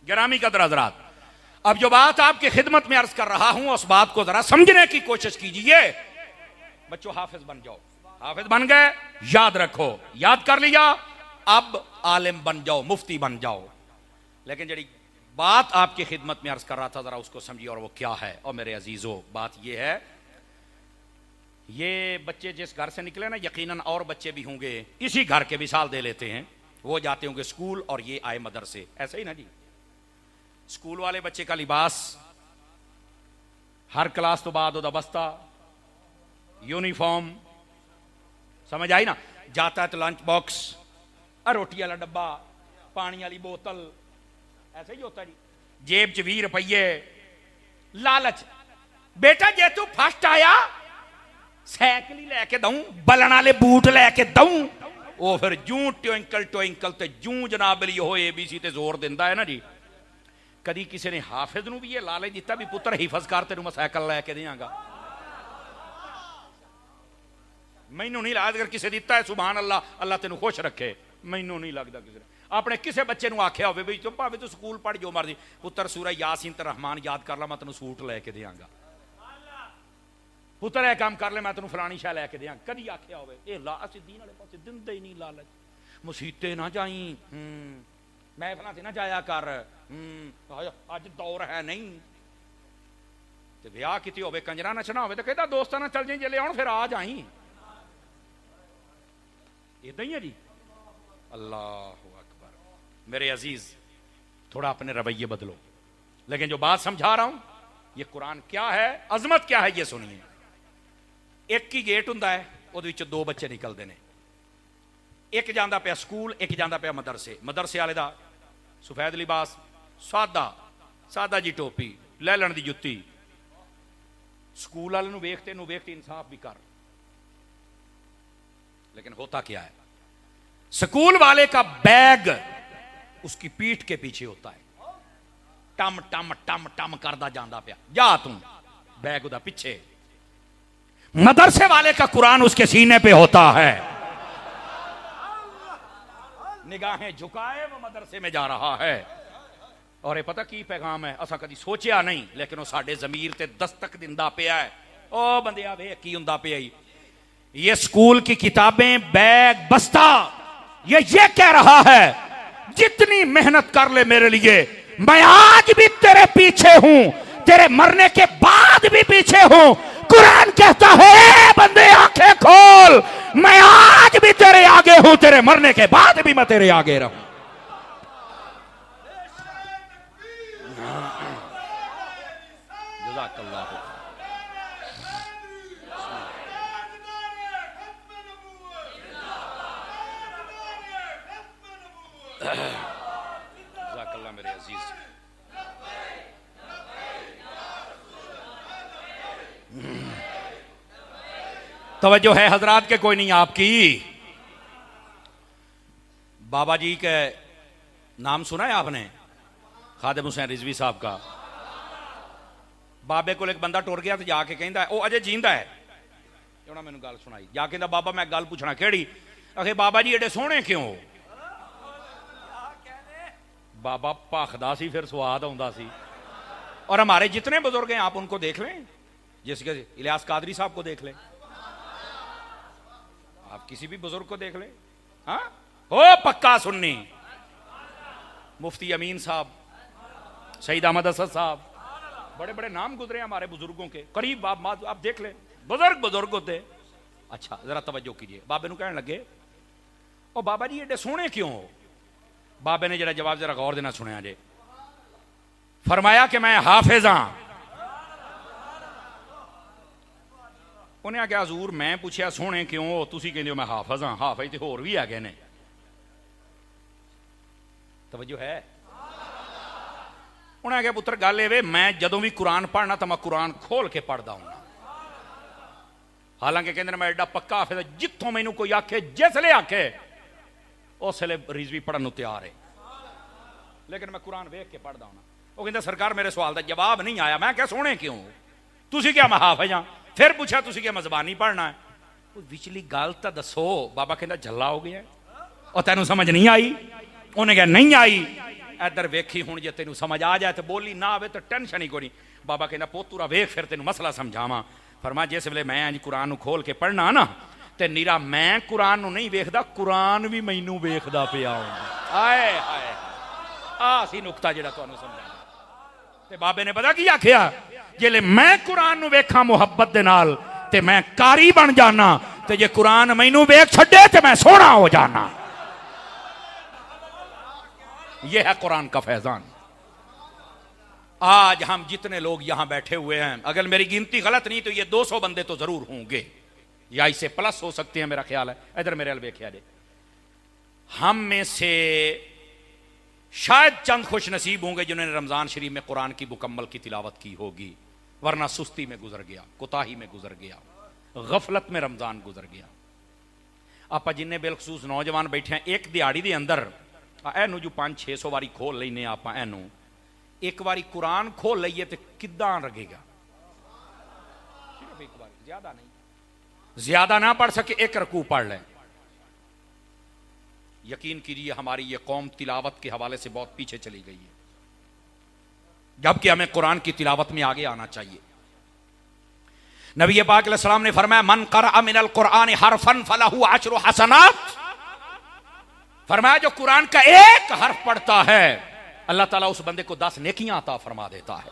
गिरामी कदर हज़रात, अब जो बात आपकी खिदमत में अर्ज कर रहा हूं उस बात को जरा समझने की कोशिश कीजिए। बच्चों हाफिज बन जाओ, हाफिज बन गए याद रखो, याद कर लिया, अब आलिम बन जाओ, मुफ्ती बन जाओ। लेकिन जड़ी बात आपकी खिदमत में अर्ज कर रहा था जरा उसको समझिए, और वो क्या है। और मेरे अजीजों बात ये है, ये बच्चे जिस घर से निकले ना यकीनन और बच्चे भी होंगे इसी घर के, मिसाल दे लेते हैं, वो जाते होंगे स्कूल और ये आए मदरसे, ऐसे ही ना जी। स्कूल वाले बच्चे का लिबास, हर क्लास तो बाद ओदा बस्ता, यूनिफॉर्म, समझ आई ना। जाता है तो लंच बॉक्स, रोटी वाला डब्बा, पानी वाली बोतल, ऐसा ही होता जी। जेब च 20 रुपये, लालच। बेटा जे तू फर्स्ट आया साइकिल ही लैके दूं, बलन वाले बूट लैके दूं। वो फिर जूं ट्विंकल ट्विंकल ते जूं जनाब लिए हो ABC ते जोर दिंदा है ना जी। कदी किसी ने हाफिज नूं भी ये लालच दिता भी पुत्र हिफज कर, तेनू मैं साइकिल लैके देंगा। मैनू नहीं लगता, अगर किसी दिता है सुभान अल्लाह, अल्लाह तेन खुश रखे। मैनू नहीं लगता किसी ने अपने किसी बच्चे को आख्या हो भी भावे तू स्कूल पढ़ जो मर्जी, पुत्र सूरह यासीन ते रहमान याद कर ला, मैं तेन सूट लैके देंगा। पुत्र यह काम कर ले, मैं तेन फलानी शाह लैके देंगा। कदी आख्या हो असीं दीन वाले पासे दिंदे ही नहीं लालच। मसीते ना जाई, महफिलां ते ना जाया कर, अज दौर है नहीं। ते विआह किते होवे, कंजरा नचना होवे तो कहता दोस्तां नाल चल जाई, जे आउण फिर आ जाई। इदां ही है जी। अल्लाह अकबर। मेरे अजीज, थोड़ा अपने रवैये बदलो। लेकिन जो बात समझा रहा हूं, ये कुरान क्या है, अजमत क्या है, ये सुनिए। एक ही गेट हुंदा है, उहदे विच दो बच्चे निकलते हैं। एक जांदा पिया स्कूल, एक जांदा पिया मदरसे। मदरसे वाले दा सफेद लिबास, सादा सादा जी टोपी, लैलन दी जुत्ती। स्कूल वाले नूं वेखते इंसाफ भी कर। लेकिन होता क्या है, स्कूल वाले का बैग उसकी पीठ के पीछे होता है, टम टम टम टम करदा जांदा पिया, जा तू बैग उदा पीछे। मदरसे वाले का कुरान उसके सीने पे होता है, निगाहें झुकाए वो मदरसे में जा रहा है। और ये पता की पैगाम है, असा कदी सोचिया नहीं, लेकिन वो साडे ज़मीर ते दस्तक दिंदा पिया है। ओ बंदिया वे की हुंदा पिया। ये स्कूल की किताबें, बैग, बस्ता, ये कह रहा है जितनी मेहनत कर ले मेरे लिए, मैं आज भी तेरे पीछे हूं, तेरे मरने के बाद भी पीछे हूं। कुरान कहता है बंदे आंखें खोल, मैं आज भी तेरे आगे हूं, तेरे मरने के बाद भी मैं तेरे आगे रहूं। जज़ाकल्लाह। जज़ाकल्लाह मेरे अजीज। तवज्जो है हजरात के कोई नहीं आपकी। बाबा जी के नाम सुना है आपने, खादिम हुसैन रिजवी साहब का। बाबे को एक बंदा टुर गया तो जाके कहता है, वो अजे जींदा है, उन्हें मैंने गल सुनाई। जाके कहता बाबा मैं गल पूछना केड़ी? आखे बाबा जी एडे सोहने क्यों? बाबा भखदा सी, फिर स्वाद आउंदा सी। और हमारे जितने बुजुर्ग हैं आप उनको देख लें, जैसे इलियास कादरी साहब को देख लें, आप किसी भी बुजुर्ग को देख लें, हाँ हो पक्का सुन्नी। मुफ्ती अमीन साहब, शहीद अहमद असद साहब, बड़े बड़े नाम गुजरे हमारे बुजुर्गों के। करीब आप देख लें, बुजुर्ग होते। अच्छा जरा तवज्जो कीजिए। बाबे नूं कहने लगे, ओ बाबा जी एडे सोहने क्यों हो? बाबे ने जरा जवाब जरा गौर देना सुनिया जे। फरमाया कि मैं हाफिज हां। उन्हें आख्या हजूर मैं पूछया सोहने क्यों हो, तुसीं कहंदे हो मैं हाफिज हां। हाफिज ते होर भी हैगे ने। तवज्जो है? उन्हें आख्या पुत्र गल ये, मैं जदों भी कुरान पढ़ना तो मैं कुरान खोल के पढ़दा हूं। हालांकि कहंदे मैं एडा पक्का हाफिज, जिथों मैनू कोई आखे, जिसले आखे उसले रिजवी पढ़न नूं तैयार है, लेकिन मैं कुरान वेख के पढ़दा हूं। वो कहंदा सरकार मेरे सवाल का जवाब नहीं आया। मैं क्या सोहने क्यों? तुसीं क्या मैं हाफिज हां? फिर पूछा तुसीं क्या मैं ज़बानी पढ़ना है? विचली गल तो दसो। बाबा कहंदा झल्ला हो गया और तैनू समझ नहीं आई? उन्हें कहा नहीं आई। इधर वेखी हुण, जे तेनू समझ आ जाए तो बोली, ना आवे तो टेंशन ही कोई। बाबा कहंदा पोतूरा वेख फिर तेनू मसला समझावां। फरमाया जिस वेले मैं अंज कुरान खोल के पढ़ना ना, ते नीरा मैं कुरान नूं नहीं वेखदा, कुरान भी मैनू वेखदा पिया हुंदा। आए हाय, आ सी नुक्ता जिहड़ा तुहानू समझाया। ते बाबे ने पता की आखिया, जिले मैं कुरान नूं वेखां मुहब्बत दे नाल ते मैं कारी बन जाना, ते जे कुरान मैनू वेख छड्डे ते मैं सोहना हो जाना। यह है कुरान का फैजान। आज हम जितने लोग यहां बैठे हुए हैं, अगर मेरी गिनती गलत नहीं तो ये 200 बंदे तो जरूर होंगे, या इससे प्लस हो सकते हैं, मेरा ख्याल है। इधर मेरे अलबे ख्याल, हम में से शायद चंद खुश नसीब होंगे जिन्होंने रमजान शरीफ में कुरान की मुकम्मल की तिलावत की होगी, वरना सुस्ती में गुजर गया, कोताही में गुजर गया, गफलत में रमजान गुजर गया। आप जिन्हें बिलखसूस नौजवान बैठे हैं, एक दिहाड़ी के अंदर एनू जो 500-600 वारी खोल लेने, आप एनू एक बारी कुरान खोल लीए तो किदा लगेगा? सिर्फ एक बार, ज्यादा नहीं, ज्यादा ना पढ़ सके एक रकू पढ़ लें। यकीन कीजिए हमारी ये कौम तिलावत के हवाले से बहुत पीछे चली गई है, जबकि हमें कुरान की तिलावत में आगे आना चाहिए। नबी पाक अलैहि सलाम ने फरमाया, मन क़रअ मिनल कुरान हरफन फलहु अशरु हसनात। फरमाया जो कुरान का एक हर्फ पढ़ता है, अल्लाह ताला उस बंदे को 10 नेकियां अता फरमा देता है।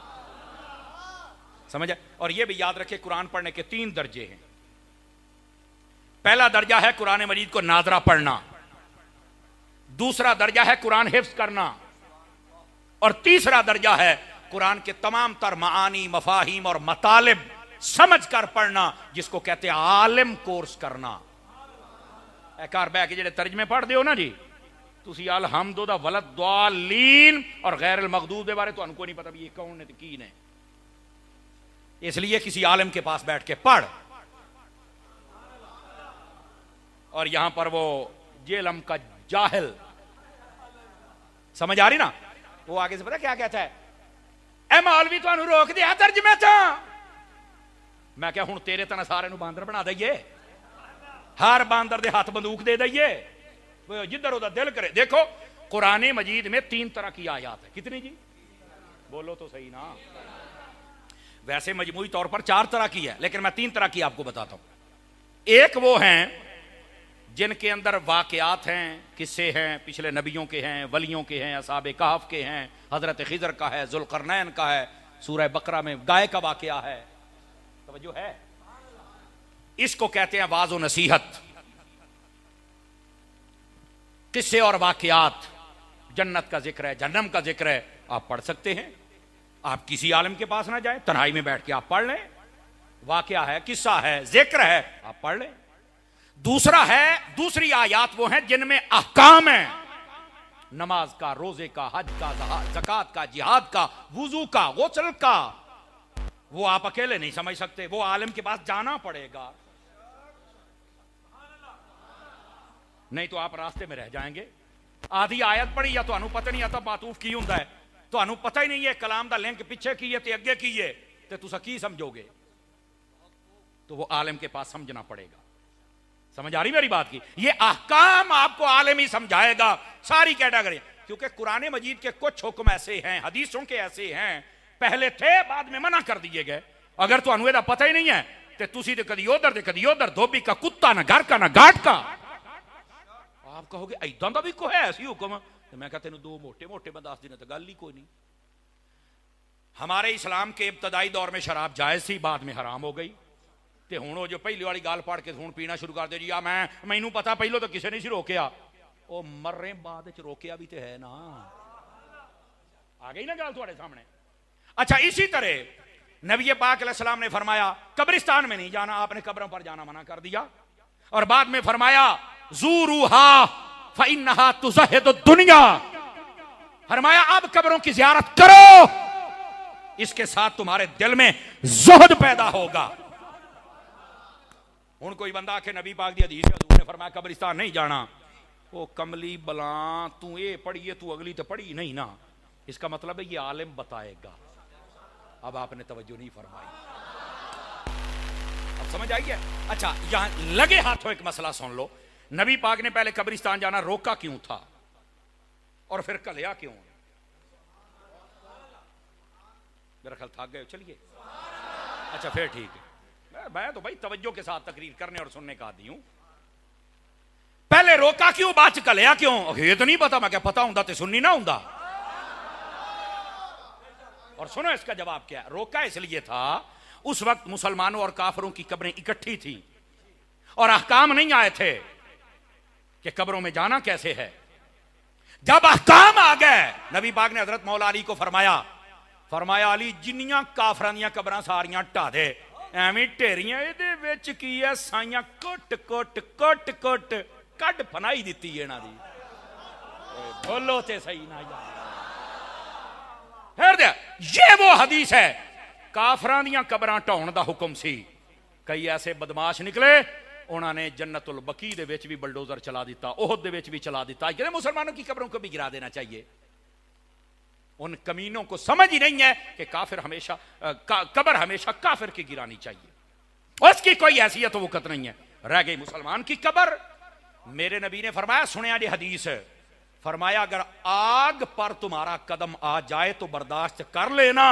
समझे? और यह भी याद रखे, कुरान पढ़ने के 3 दर्जे हैं। पहला दर्जा है कुरान मजीद को नादरा पढ़ना, दूसरा दर्जा है कुरान हिफ्ज करना, और तीसरा दर्जा है कुरान के तमाम तर मानी, मफाहिम और मतालिब समझ कर पढ़ना, जिसको कहते हैं आलिम कोर्स करना। घर बह के जेडे तर्जमे पढ़ते हो ना जी, तुसी अलहम्दु दा वलद दालीन और गैर मगदूब के बारे तो कोई नहीं पता भी ये कौन ने तो की ने, इसलिए किसी आलिम के पास बैठ के पढ़। और यहां पर वो जेलम का जाहिल, समझ आ रही ना, वो आगे से पता क्या कहता है, ए मौलवी तुहानू रोक दिया तर्जमे तो। मैं क्या हूं तेरे तना सारे बांदर बना दईए, हर बांदर दे हाथ बंदूक दे दईए, जिधर उधर दिल करे। देखो कुरान मजीद में 3 तरह की आयात है। कितनी जी? बोलो तो सही ना। वैसे मजमूई तौर पर 4 तरह की है, लेकिन मैं 3 तरह की आपको बताता हूं। एक वो हैं जिनके अंदर वाकयात हैं, किस्से हैं, पिछले नबियों के हैं, वलियों के हैं, असहाबे कहफ के हैं, हजरत खिजर का है, जुल्करनैन का है, सूरह बकरा में गाय का वाकया है। तवज्जो है? इसको कहते हैं वाज़ व नसीहत, किस्से और वाकयात। जन्नत का जिक्र है, जन्नम का जिक्र है, आप पढ़ सकते हैं। आप किसी आलिम के पास ना जाए, तन्हाई में बैठ के आप पढ़ लें। वाकया है, किस्सा है, जिक्र है, आप पढ़ लें। दूसरा है, दूसरी आयात वो हैं जिनमें अहकाम है, नमाज का, रोजे का, हज का, ज़कात का, जिहाद का, वुजू का, गुस्ल का। वो आप अकेले नहीं समझ सकते, वो आलिम के पास जाना पड़ेगा, नहीं तो आप रास्ते में रह जाएंगे। आधी आयत पढ़ी या तो पता नहीं आता मातूफ की हुंदा है, तो पता ही नहीं है कलाम दा लिंक पीछे की है ते अगे की है, ते तुसा की समझोगे? तो वो आलिम के पास समझना पड़ेगा। समझ आ रही मेरी बात की? ये अहकाम आपको आलिम ही समझाएगा, सारी कैटेगरी। क्योंकि कुरान मजीद के कुछ हुक्म ऐसे हैं, हदीसों के ऐसे हैं, पहले थे बाद में मना कर दिए गए। अगर तो एदा पता ही नहीं है तो तुसी ते कदी उधर धोबी का कुत्ता, ना घर का ना घाट का। आप कहोगे ऐदा का भी कोई है ऐसी हुक्म? तो मैं कहते 2 मोटे मोटे मैं 10 दिन तो गल ही कोई नहीं। हमारे इस्लाम के इब्तदाई दौर में शराब जायज थी, बाद में हराम हो गई। ते हुण जो पहली वाली गाल पढ़ के हुण पीना शुरू कर दे जी, मैनू पता पहलो तो किसी ने सी रोकया, वो मर्रे बाद रोकया भी तो है ना। आ गई ना गल तुहाडे सामने। अच्छा, इसी तरह नबी पाक अलैहि सलाम ने फरमाया कब्रिस्तान में नहीं जाना, आपने कब्रों पर जाना मना कर दिया। और बाद में फरमाया ज़ूरूहा फ़इन्नहा तुज़हिदु दुनिया, फरमाया अब कब्रों की ज़ियारत करो, इसके साथ तुम्हारे दिल में ज़ुहद पैदा होगा। हुण कोई बंदा आखे नबी पाक दी हदीस ने फरमाया कब्रिस्तान नहीं जाना, वो कमली बला तू ये पढ़िए, तू अगली तो पढ़ी नहीं ना, इसका मतलब है ये आलिम बताएगा। अब आपने तवज्जो नहीं फरमाई, अब समझ आई है? अच्छा, यहां लगे हाथों एक मसला सुन लो। नबी पाक ने पहले कब्रिस्तान जाना रोका क्यों था और फिर कलिया क्यों? मेरा ख्याल थक गए, चलिए। अच्छा फिर ठीक है, मैं तो भाई तवज्जो के साथ तकरीर करने और सुनने का आदी हूं। पहले रोका क्यों, बाद च कलिया क्यों? ये तो नहीं पता। मैं क्या पता हुंदा ते सुननी ना हुंदा। और सुनो इसका जवाब क्या है। रोका इसलिए था उस वक्त मुसलमानों और काफरों की कब्रें इकट्ठी थी और अहकाम नहीं आए थे कि कब्रों में जाना कैसे है। जब अहकाम आ गए, नबी पाक ने हजरत मौला अली को फरमाया फरमाया अली जिन्नियां काफरां दियां कबरां सारियां ढा दे, एवें ढेरियां इहदे विच की है, साइयां कुट कुट कुट कुट कड फनाई दित्ती इन्हां दी। बोलो ते सही ना यार। फिर ये वो हदीस है, काफरां दियां कबरां ढाउण दा हुक्म सी। कई ऐसे बदमाश निकले, उन्होंने जन्नतुल बकी दे विच भी बलडोजर चला दिता, ओहद दे विच भी चला दिता। कहते मुसलमानों की कब्रों को भी गिरा देना चाहिए। उन कमीनों को समझ ही नहीं है कि काफिर हमेशा कब्र हमेशा काफिर की गिरानी चाहिए, उसकी कोई हैसियत वक़्त नहीं है। रह गई मुसलमान की कब्र। मेरे नबी ने फरमाया, सुनिया जी हदीस, फरमाया अगर आग पर तुम्हारा कदम आ जाए तो बर्दाश्त कर लेना,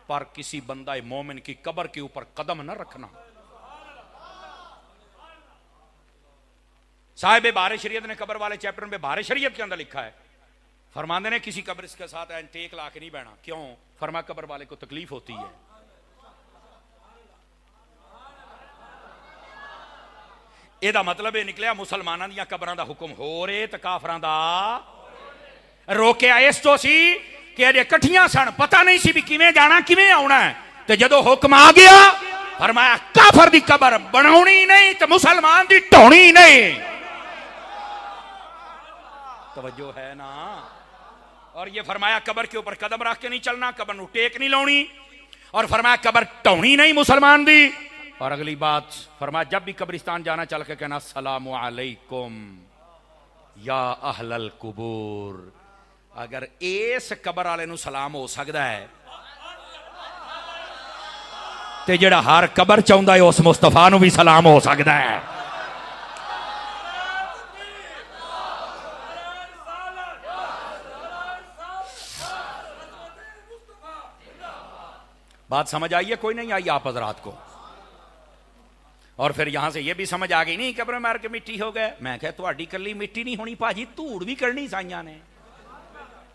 पर किसी बंदा मोमिन की कब्र के ऊपर कदम न रखना। साहिब बारे शरीयत ने कब्र वाले चैप्टर में बारे शरीयत के अंदर लिखा है, फरमाते ने किसी कब्र के साथ टेक ला के नहीं बहना। क्यों? फरमा कब्र वाले को तकलीफ होती है। एदा मतलब यह निकलिया मुसलमानों दी कब्रां दा हुक्म हो रहे तो काफरां दा रोकिया इस तो सी कि अजे कट्ठियां सन, पता नहीं सी भी किवें जाना किवें आउणा है। ते जदों हुक्म आ गया, फरमाया काफर दी कब्र बनाउणी नहीं तो मुसलमान दी ढाउणी नहीं। तवज्जो है ना। और ये फरमाया कब्र के ऊपर कदम रख के नहीं चलना, कब्र नूं टेक नहीं लाउणी, और फरमाया कब्र ढाउणी नहीं मुसलमान दी। और अगली बात फरमाया, जब भी कब्रिस्तान जाना चल के कहना अस्सलामु अलैकुम या अहलल कुबूर। अगर इस कब्र वाले नूं सलाम हो सकता है ते जिहड़ा हर कब्र चाहुंदा है उस मुस्तफा नूं भी सलाम हो सकता है। बात समझ आई है? कोई नहीं आई आप हजरात को? और फिर यहां से यह भी समझ आ गई, नहीं कब्र मार के मिट्टी हो गए। मैं कह तुहाडी कल्ली मिट्टी नहीं होनी भाजी, धूड़ भी करनी साइयां ने,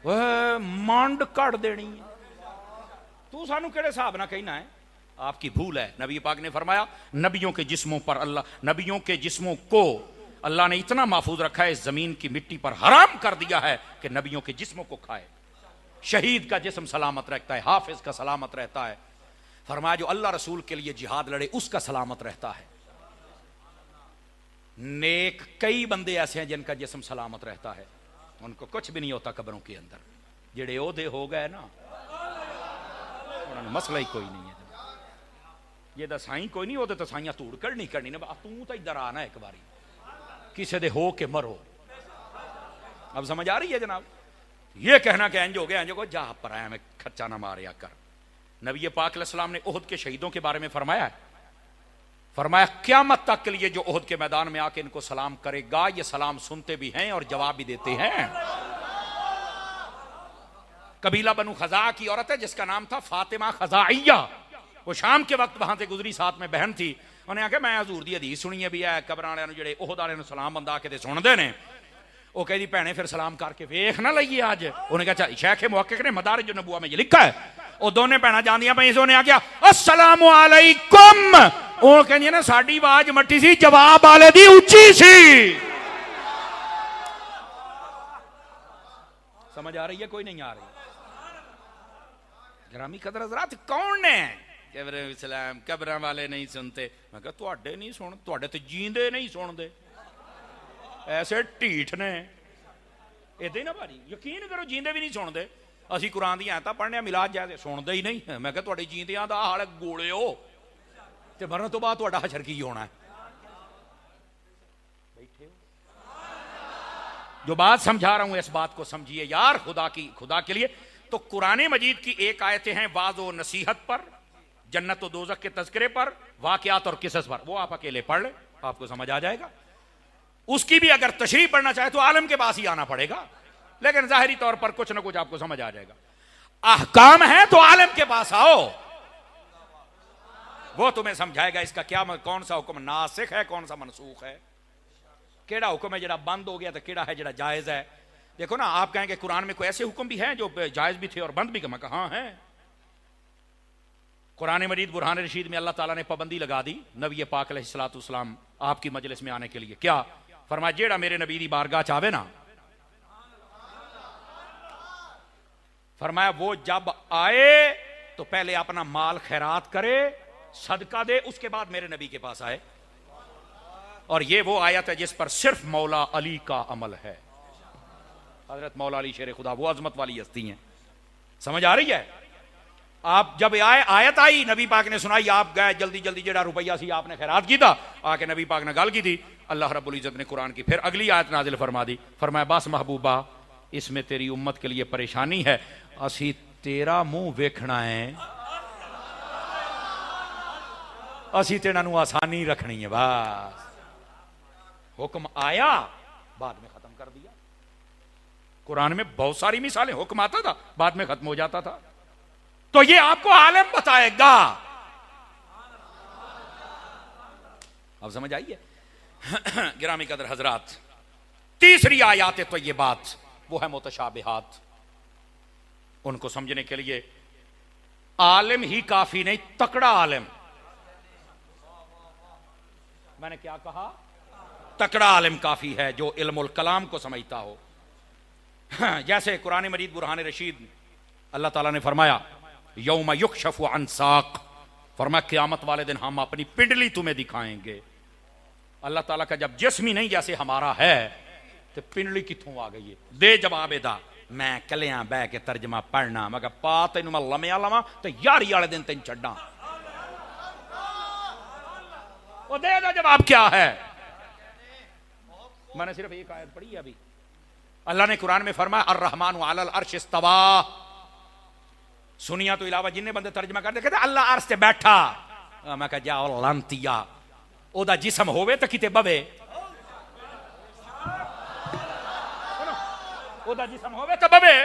वह मंड कड़ देनी है। तू सानू किहड़े हिसाब नाल कहना है? आपकी भूल है। नबी पाक ने फरमाया, नबियों के जिस्मों पर अल्लाह, नबियों के जिस्मों को अल्लाह ने इतना महफूज रखा है, इस जमीन की मिट्टी पर हराम कर दिया है कि नबियों के जिस्मों को खाए। शहीद का जिस्म सलामत रहता है, हाफिज का सलामत रहता है। फरमाया जो अल्लाह रसूल के लिए जिहाद लड़े उसका सलामत रहता है। नेक कई बंदे ऐसे हैं जिनका जिस्म सलामत रहता है, उनको कुछ भी नहीं होता कब्रों के अंदर। जेड़े ओहदे हो गए ना, उन्होंने मसला ही कोई नहीं है। ये दसाई कोई नहीं होते तो साइयां धूड़ करनी करनी ना। तू तो इधर आना एक बारी, किसी दे हो के मरो। अब समझ आ रही है जनाब? ये कहना कि इंज हो गया, इंज हो गया, जा पर आया मैं खर्चा ना मारिया कर। नबी पाक अलैहिस्सलाम ने ओहद के शहीदों के बारे में फरमाया, फरमाया क़यामत तक के लिए जो ओहद के मैदान में आके इनको सलाम करेगा, ये सलाम सुनते भी हैं और जवाब भी देते हैं। कबीला बनु खजा की औरत है जिसका नाम था फातिमा खजाइया। वो शाम के वक्त वहां से गुजरी, साथ में बहन थी। उन्हें आख्या मैं हजूर दी हदीस सुनी है भी है कब्र वालियां नूं जेड़े ओहद वालियां नूं सलाम बंदा आके ते सुनदे ने। वो कहती भैने फिर सलाम करके वेख ना लईए आज। उन्हें कहा शेख मुहक्किक ने मदारिज नबुव्वा में ये लिखा है। वो दोनों भैन जांदियां पई, उन्हें आख्या अस्सलामु अलैकुम। वो कहंदी ना साडी आवाज मट्टी सी, जवाब वाले दी उच्ची सी। समझ आ रही है? कोई नहीं आ रही? ग्रामी कदर हज़रात कौन ने इस्लाम कब्र वाले नहीं सुनते? मैं कहा तुहाडे नहीं सुन, तुहाडे तो जींदे नहीं सुनते, ऐसे ढीठ ने। इदां ही ना भाजी, यकीन करो जींदे भी नहीं सुनते। असी कुरान दी आयतां पढ़ने मिलाद जाते सुनते ही नहीं। मैं कहा तुहाडे जींदियां दा हाल गोलिओ ते मरन तो बाद तुहाडा हशर की होना है? बैठे हो? जो बात समझा रहा हूं इस बात को समझिए यार, खुदा के लिए। तो कुरान मजीद की एक आयतें हैं वाज़ व नसीहत पर, जन्नत व दोज़ख के तज़किरे पर, वाक़ियात और किसस पर। वो आप अकेले पढ़ ले, आपको समझ आ जाएगा। उसकी भी अगर तशरीह पढ़ना चाहे तो आलम के पास ही आना पड़ेगा, लेकिन जाहिरी तौर पर कुछ ना कुछ आपको समझ आ जाएगा। अहकाम है तो आलम के पास आओ, वो तुम्हें समझाएगा इसका क्या, कौन सा हुक्म नासिख है, कौन सा मनसूख है, केड़ा हुक्म है जरा बंद हो गया तो केड़ा है जरा जायज है। देखो ना, आप कहेंगे कुरान में कोई ऐसे हुक्म भी हैं जो जायज भी थे और बंद भी। मैं कहा हाँ है। कुरान मजीद बुरहान रशीद में अल्लाह ताला ने पाबंदी लगा दी नबी पाक अलैहिस्सलातु वस्सलाम आपकी मजलिस में आने के लिए। क्या फरमाया? जेड़ा मेरे नबी दी बारगाह चावे ना, फरमाया वो जब आए तो पहले अपना माल खैरात करे, सदका दे, उसके बाद मेरे नबी के पास आए। और ये वो आयत है जिस पर सिर्फ मौला अली का अमल है। हजरत मौला अली शेर खुदा, वो अजमत वाली हस्ती हैं। समझ आ रही है? आप जब आए, आयत आई, नबी पाक ने सुनाई, आप गए जल्दी जल्दी, जेड़ा रुपया सी आपने खैरात की था, आके नबी पाक ने गल की थी। अल्लाह रब्बुल इज्जत ने कुरान की फिर अगली आयत नाजिल फरमा दी। फरमाया बस महबूबा, इसमें तेरी उम्मत के लिए परेशानी है, असी तेरा मुंह वेखना है, असी तेना नू आसानी रखनी है। बस हुक्म आया, बाद में खत्म कर दिया। कुरान में बहुत सारी मिसालें, हुक्म आता था, बाद में खत्म हो जाता था। तो ये आपको आलिम बताएगा। अब समझ आइए गिरामी कदर हजरात, तीसरी आयात तो ये बात वो है मुतशाबिहात। उनको समझने के लिए आलिम ही काफी नहीं, तकड़ा आलिम। मैंने क्या कहा? तकड़ा आलिम काफी है, जो इल्मुल कलाम को समझता हो। जैसे कुरान मजीद बुरहान रशीद, अल्लाह ताला ने फरमाया यौम युक्शफु अन साक, फरमाया क़यामत वाले दिन हम अपनी पिंडली तुम्हें दिखाएंगे। अल्लाह ताला का जब जिस्म ही नहीं जैसे हमारा है, तो पिंडली कितों आ गई है? दे जवाब एदा, मैं कलिया बह के तर्जमा पढ़ना, मैं पा तेन मैं लम्या लवा तो यारी वाले दिन तेन छड्डा। वो दे दा जवाब क्या है? मैंने सिर्फ एक आयत पढ़ी है अभी। अल्लाह ने कुरान में फरमाया अर रहमान अलल अर्श इस्तवा। सुनिया तो इलावा जिन्ने बंदे तर्जमा कर दे, कहते अल्लाह अर्श ते बैठा। मैं कहा जा लांतिया, ओदा जिस्म होवे तो किते बवे, ओदा जिस्म होवे तो बवे।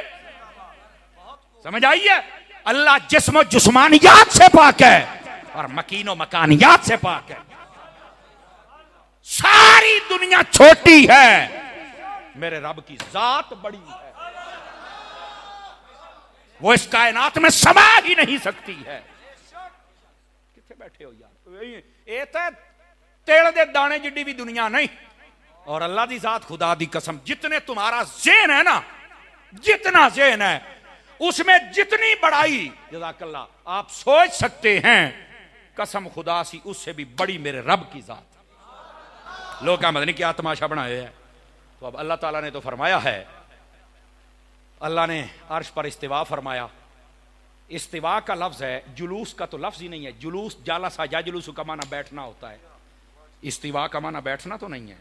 समझ आई है? अल्लाह जिस्म जुस्मानियात से पाक है और मकीनो मकानियात से पाक है। सारी दुनिया छोटी है, मेरे रब की जात बड़ी है, वो इस कायनात में समा ही नहीं सकती है। किथे बैठे हो यार? ये तो तेल दे दाने जिड्डी भी दुनिया नहीं। और अल्लाह की जात, खुदा दी कसम, जितने तुम्हारा ज़हन है ना, जितना ज़हन है उसमें जितनी बड़ाई जज़ाकल्लाह आप सोच सकते हैं, कसम खुदा सी उससे भी बड़ी मेरे रब की जात। लोग क्या मदनी क्या तमाशा बनाए है। तो अब अल्लाह ताला ने तो फरमाया है, अल्लाह ने अर्श पर इस्तिवा फरमाया। इस्तिवा का लफ्ज है, जुलूस का तो लफ्ज ही नहीं है। जुलूस जालसा जाजुलूस का माना बैठना होता है, इस्तिवा का माना बैठना तो नहीं है।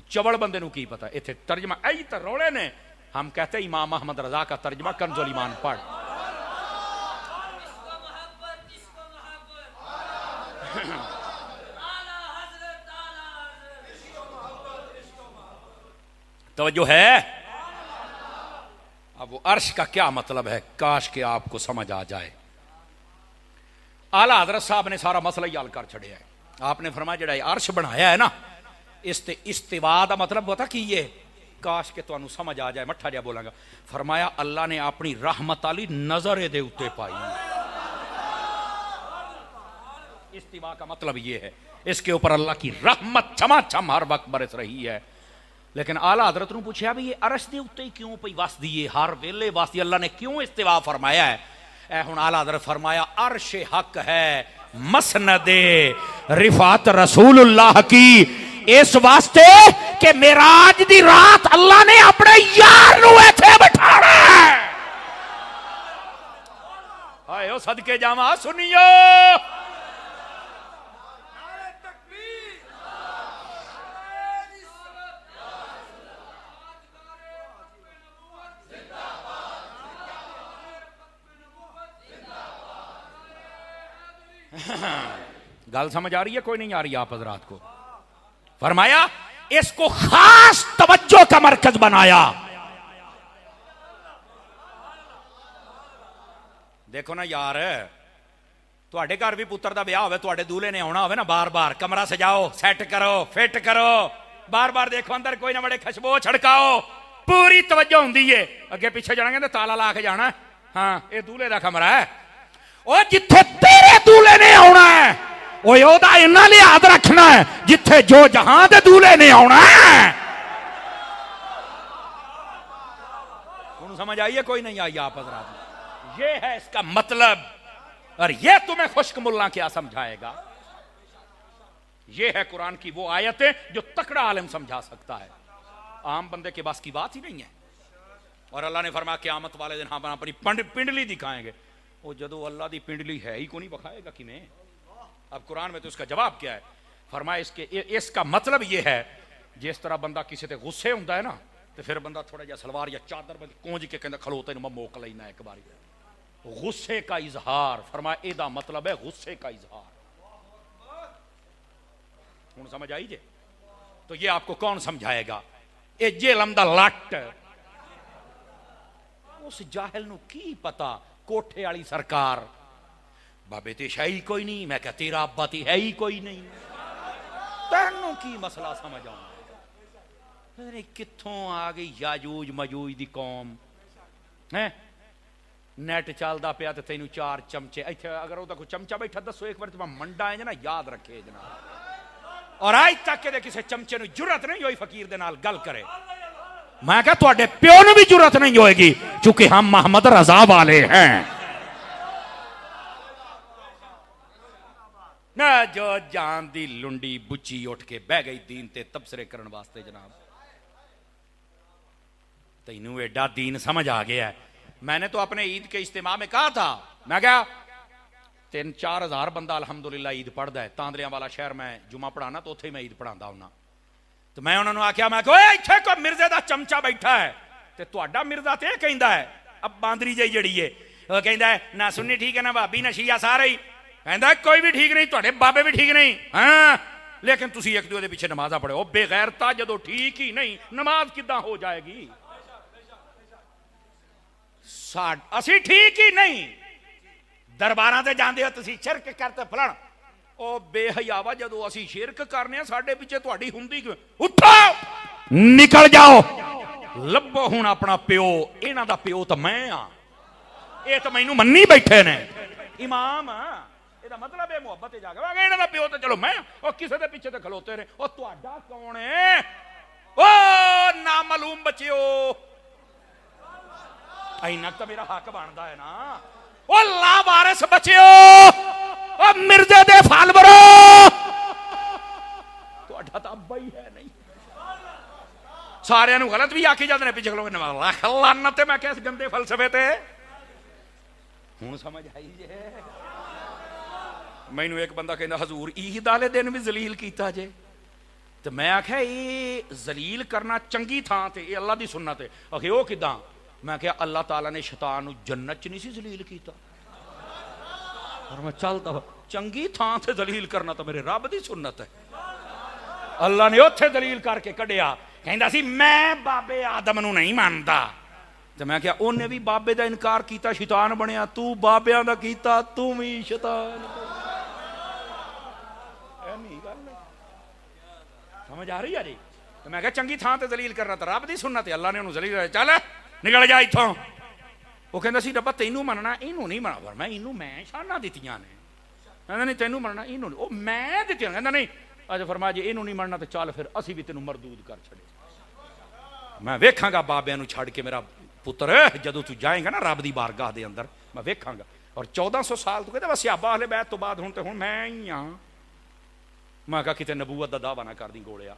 चवड़ बंदे नू की पता, इत्थे तर्जमा ऐ तो रोले ने। हम कहते इमाम अहमद रजा का तर्जमा कंजुल ईमान पढ़। तवज्जो है? अब वो अर्श का क्या मतलब है, काश के आपको समझ आ जाए। आला हजरत साहब ने सारा मसला ही हल कर छड़िया है। आपने फरमाया जेड़ा अर्श बनाया है ना, इस्तिवा का मतलब पता की ये, काश के तुहानू समझ आ जाए। मट्ठा जा बोलांगा। फरमाया अल्लाह ने अपनी रहमत आली नजर दे उत्ते पाई। इस्तिवा का मतलब ये है, इसके ऊपर अल्लाह की रहमत छमाछम हर वक्त बरस रही है। लेकिन आला हजरत ने पूछा भी ये अरश दे उत्ते ही क्यों पई वस दी है, हर वेले वस दी, अल्लाह ने क्यों इस्तिवा फरमाया है? ए हुण आला हजरत फरमाया अर्श हक है मसनदे रिफात रसूलुल्लाह की, इस वास्ते कि मेराज दी रात अल्लाह ने अपने यार नू इत्थे बिठाना है। हाय ओ सदके जावा सुनियो। गल समझ आ रही है? कोई नहीं आ रही आप हजरात को? फरमाया इसको खास तवज्जो का मरकज बनाया। देखो ना यार, तुहाडे घर भी पुत्र दा ब्याह होवे, तुहाडे दूल्हे ने आना होवे ना, बार बार कमरा सजाओ, सेट करो, फिट करो, बार बार देखो अंदर कोई ना बड़े खुशबू छिड़काओ, पूरी तवज्जो हुंदी है। अगे पीछे जाना कहंदे ताला ला के जाना। हाँ, ये दूल्हे दा कमरा है। ओ जिथे तेरे दूल्हे ने आना है, ओदा इन्ना लिहाज रखना है जिथे जो जहां दे दूल्हे ने आना है। समझ आई है कोई नहीं आई आप हजरात? ये है इसका मतलब। और ये तुम्हें खुश्क मुल्ला क्या समझाएगा? ये है कुरान की वो आयतें जो तकड़ा आलिम समझा सकता है, आम बंदे के पास की बात ही नहीं है। और अल्लाह ने फरमाया क़यामत वाले दिन हम अपनी पिंडली दिखाएंगे। वो जदों अल्लाह की पिंडली है ही को नहीं बखाएगा कि मैं। अब कुरान में तो इसका जवाब क्या है? फरमाया इसका मतलब ये है, जिस तरह बंदा किसी से गुस्से होता है ना, तो फिर बंदा थोड़ा जा सलवार या चादर बंद कोंज के कहता खलोते मैं मोक लेना एक बार। गुस्से का इजहार, फरमाया एदा मतलब है गुस्से का इजहार। हूं समझ आई जे? तो ये आपको कौन समझाएगा? ए जे लमदा लट उस जाहिल नू की पता कोठे वाली सरकार बाबे ते है ही कोई नहीं। मैं क्या तेरा अब्बा ते है ही कोई नहीं, तेनों की मसला समझ आउंदा? अरे कित्थों आ गई याजूज मजूज दी कौम है? नेट चलदा पिया ते तैनू 4 चमचे इत्थे अगर ओदा कोई चमचा बैठा दसो एक बार तो मंडा है जना याद रखे जनाब। और आज तक के किसी चमचे नू जुरत नहीं हुई फकीर दे नाल गल करे। मैं क्या तुहाडे प्यो नू भी जुरत नहीं होएगी, क्योंकि हम मोहम्मद रजा वाले हैं ना। जो जान दी लुंडी बुच्ची उठ के बह गई दीन ते तबसरे करने वास्ते जनाब। तैनू एडा दीन समझ आ गया है। मैंने तो अपने ईद के इज्तिमा में कहा था, मैं क्या 3-4 हज़ार बंदा अल्हम्दुलिल्लाह ईद पढ़ता है। तांदलियां वाला शहर में जुमा पढ़ाना तो उत्थे मैं ईद पढ़ांदा हुन्ना। तो मैं उन्होंने आख्या, मैं कहा इत्थे कोई मिर्जे दा चमचा बैठा है ते तुहाडा मिर्जा ते कहंदा है अब बांदरी जी जड़ी है वो कहंदा है ना सुन्नी ठीक है ना भाभी ना शिया सारे ही कहंदा कोई भी ठीक नहीं, तुहाडे बाबे भी ठीक नहीं। हाँ लेकिन तुसी एक दूसरे दे पीछे नमाज़ा पढ़ो। बेगैरता जदों ठीक ही नहीं नमाज किदां हो जाएगी? असी ठीक ही नहीं, दरबारां ते जांदे हो तुसी शिरक करते फलन। ओ बेहयावा जदों असी शिरक करने साडे पीछे तुहाडी हुंदी क्यों? उठो निकल जाओ, लभो हुण अपना प्यो। इन्हां दा प्यो तो मैं हां, ये तो मैनू मन्नी बैठे ने इमाम। ਇਹਦਾ मतलब है मुहब्बत है जाके इन्हां दा प्यो तो चलो मैं। ओ किसे दे पीछे ते खलोते ने। ओ तुहाडा कौन है? ओ नामालूम बच्चियो, इन्ना तो मेरा हक बनता है ना। ओ लावारिस बच्चियो, ओ मिर्जे दे फल बरो, तुहाडा तो अब्बा ही है नहीं। सारियां नू गलत भी आखी जाते ने पीछे खलो के लाख लानत। मैं क्या इस गंदे फलसफे ते हुण समझ आई जे? मैनू एक बंदा कहंदा हजूर ईद वाले दिन भी जलील कीता जे। तो मैं आख्या ये जलील करना चंगी थां ते ये अल्लाह दी सुन्नत है। आखे ओ किदां? मैं क्या अल्लाह ताला ने शैतान नू जन्नत च नहीं सी जलील कीता? और मैं चलता चंगी थां ते जलील करना तो मेरे रब दी सुन्नत है। अल्लाह ने उत्थे जलील करके कढ़िया, कहंदा सी मैं बाबे आदम नू नहीं मानदा। तो मैं क्या उन्हें भी बाबे दा इनकार किया शैतान बनया, तू बाबियां दा कीता तू भी शैतान। समझ आ रही है जी? तो मैं क्या चंगी थां ते जलील करना तो रब दी सुन्नत है। अल्लाह ने उन्होंने जलील कर चल निकल जा इथों। वो कहंदा सी रब्बा तैनू मनना इनू नहीं मना। पर मैं इनू मैं शाना दित्तियां ने। कहंदा नहीं तैनू मनना इनू नहीं, ओ मैं दित्तियां। कहंदा नहीं अच्छा फरमाया जे इनू नहीं मनना तो चल फिर असी भी तेनू मरदूद कर छड़े। मैं वेखांगा बाबियां नू छड़ के मेरा पुत्र जदों तू जाएगा ना रब दी बारगाह दे अंदर मैं वेखांगा। और 1400 साल तू कहता बस सहाबा अहले बैत तो बाद हुण ते हुण मैं ही हां। मैं कहा किते नबूवत दा दावा ना कर दी गोलिया,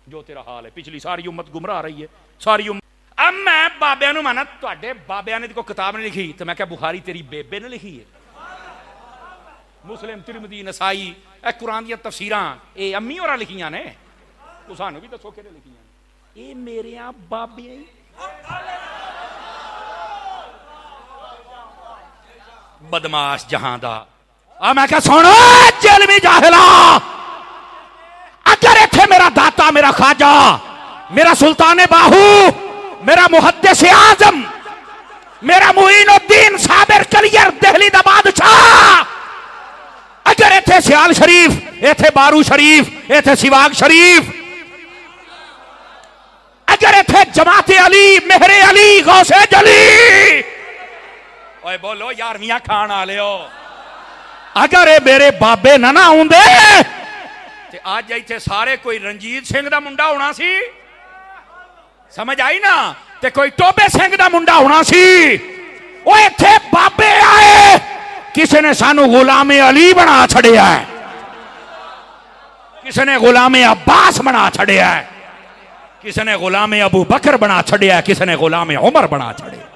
जो तेरा हाल है। पिछली सारी उम्मत गुमराह रही है सारी उम्मत। अब मैं बाबियां नू माना, तुहाडे बाबियां ने कोई किताब नहीं लिखी। तो मैं क्या बुखारी तेरी बेबे ने लिखी है? मुस्लिम तिरमिदी नसाई ए कुरान दी तफसीरां ए अम्मी होरां लिखियां ने। तू सानू भी दसो किहड़े लिखियां ने? ए मेरे बाबियां ही बदमाश जहां दा। मैं क्या सुन जेलवी जाहिला, अगर इत्थे मेरा दाता मेरा ख्वाजा मेरा सुल्तान बाहू मेरा मुहद्दिस आजम मेरा मुईनुद्दीन साबिर कलियर दिल्ली दा बादशाह अगर इत्थे सियाल शरीफ इत्थे बारू शरीफ इत्थे सिवाग शरीफ अगर इत्थे जमाते अली मेहरे अली गौसे जली ओए बोलो यार मियां खान आले हो अगर ये मेरे बाबे ना ना आउंदे ते आज इत्थे सारे कोई रणजीत सिंह दा मुंडा होना सी। समझ आई ना? ते कोई टोबे सिंह दा मुंडा होना सी। वो इत्थे बाबे आए, किसी ने सानू गुलामे अली बना छड़िया है, किसी ने गुलामे अब्बास बना छड़िया है, किसी ने गुलामे अबू बकर बना छड़िया है, किसी ने गुलामे उमर बना छड़िया।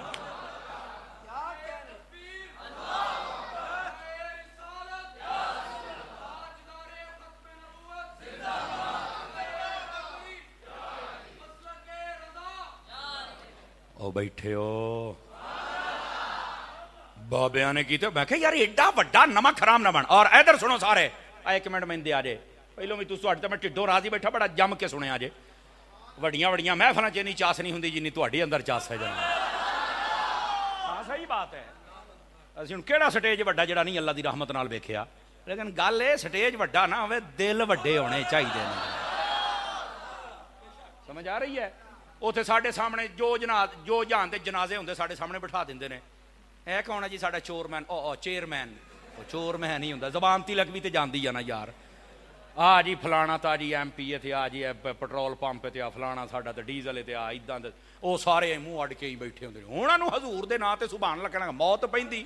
ओ बैठे हो बाबिया ने की, तो मैं कहा यार एडा वड्डा नमक हराम ना बन। और इधर सुनो सारे, एक मिनट मैं आ जाए पहलों भी तुम तो मैं ढिडों राजी बैठा बड़ा जम के सुने जे। वड्डियां वड्डियां महफिलां च इन्नी चास नहीं होंदी जिन्नी तुहाडे अंदर चास है जाना। हाँ सही बात है। असीं हुण किहड़ा स्टेज वड्डा जिहड़ा नहीं अल्लाह दी रहमत नाल वेखिया, लेकिन गल ये स्टेज वड्डा ना होवे, दिल वड्डे होने चाहिए। समझ आ रही है? उत्थे साडे सामने जो जहान दे जनाजे हुंदे साडे सामने बिठा दिंदे ने। है कौन है जी? साडा चोरमैन, चेयरमैन। चोरमैन ही हुंदा, जबान तिलक भी तो जानदी है ना यार। आ जी फलाना ता जी MP थे, आ जी पेट्रोल पंप ते आ फलाना साडा ते डीजल ते आ इदां दे। ओ सारे मूँह अड़ के ही बैठे हुंदे ने। उन्हां नूं हजूर दे नां ते सुभान लगना मौत पैंदी।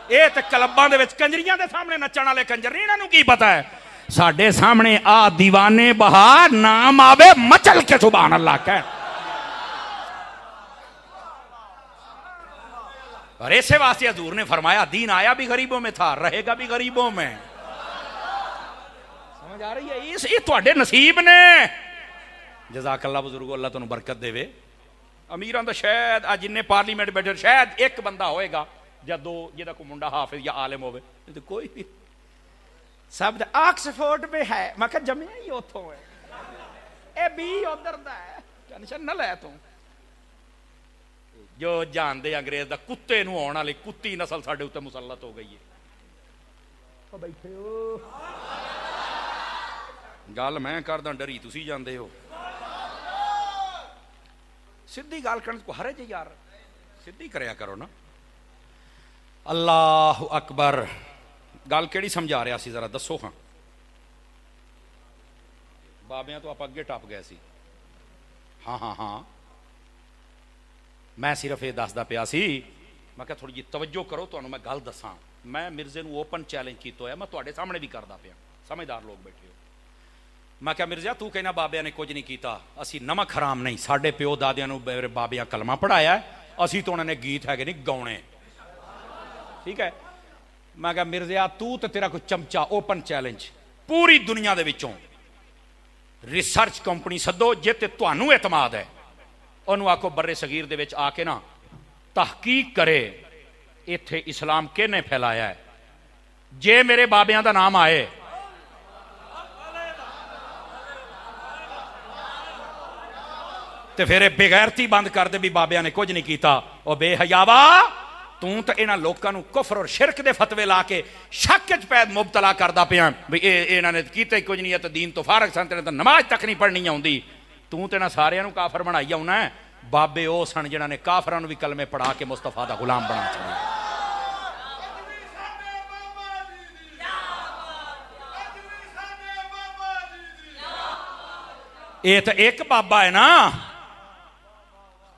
ये ते क्लबां दे विच कंजरियां दे सामने नच्चण वाले कंजर ने, इन्हां नूं की पता है? साडे सामने आ दीवाने बहार नाम आवे मचल के सुभान अल्लाह कह। और ऐसे वास्ते हजूर ने फरमाया दीन आया भी गरीबों में था, रहेगा भी गरीबों में। समझ आ रही है? ये तुहाडे नसीब ने। जज़ाकल्लाह बुजुर्गो, अल्लाह तुहानू बरकत देवे। अमीरां दा शायद आज जिन्ने पार्लीमेंट बैठे शायद एक बंदा होएगा या दो जिहदा कोई मुंडा हाफिज या आलिम होवे, तो कोई भी सब ऑक्सफोर्ड में है। मैं कहा जमिया ही उथों है, ए बी उधर दा है, टेंशन ना लै तू। जो जानते अंग्रेज दा कुत्ते नूं आउण वाली कुत्ती नस्ल साडे उत्ते मुसल्लत हो गई है। ओ बैठे हो, गल मैं करदा डरी तुसी जांदे हो। सीधी गल करन को हरज यार, सीधी करया करो ना। अल्लाह अकबर। गल केड़ी समझा रहा सी जरा दसो। हाँ बाबियां तो आप अगे टप गए सी। हाँ हाँ हाँ मैं सिर्फ ये दसदा पिया सी। मैं क्या थोड़ी जी तवज्जो करो, तुहानू मैं गल दसां। मैं मिर्जे नूं ओपन चैलेंज कीता होया, मैं तुहाडे सामने भी करदा पिया, समझदार लोग बैठे हो। मैं क्या मिर्जा तू कहना बाबिया ने कुछ नहीं किया, असी नमक हराम नहीं, साडे प्यो दादियां नूं मेरे बाबिया कलमा पढ़ाया, असी तो उन्होंने गीत है नहीं गाने। ठीक है? मैं क्या मिर्जा तू तो तेरा कोई चमचा, ओपन चैलेंज पूरी दुनिया दे विचों रिसर्च कंपनी सदो जे ते तुहानू एतमाद है, उन्होंने आखो बर्रे सगीर दे विच आके ना तहकीक करे इत्थे इस्लाम किहने फैलाया है। जे मेरे बाबियां दा नाम आए तो फिर बेगैरती बंद कर दे भी बाबिया ने कुछ नहीं किया। और बेहयावा तू तो इन्होंने लोगों को कुफर और शिरक के फतवे ला के शक च पै मुबतला करता पिया भी इन्होंने किया कुछ नहीं है, तो दीन तो फारग सन, तो नमाज तक नहीं पढ़नी आती। तू तो इन्होंने सारिਆਂ काफर बनाई आना है। बाबे वो सन जिन्होंने काफरां भी कलमे पढ़ा के मुस्तफा का गुलाम बना छड़िया। ये तो एक बाबा है ना,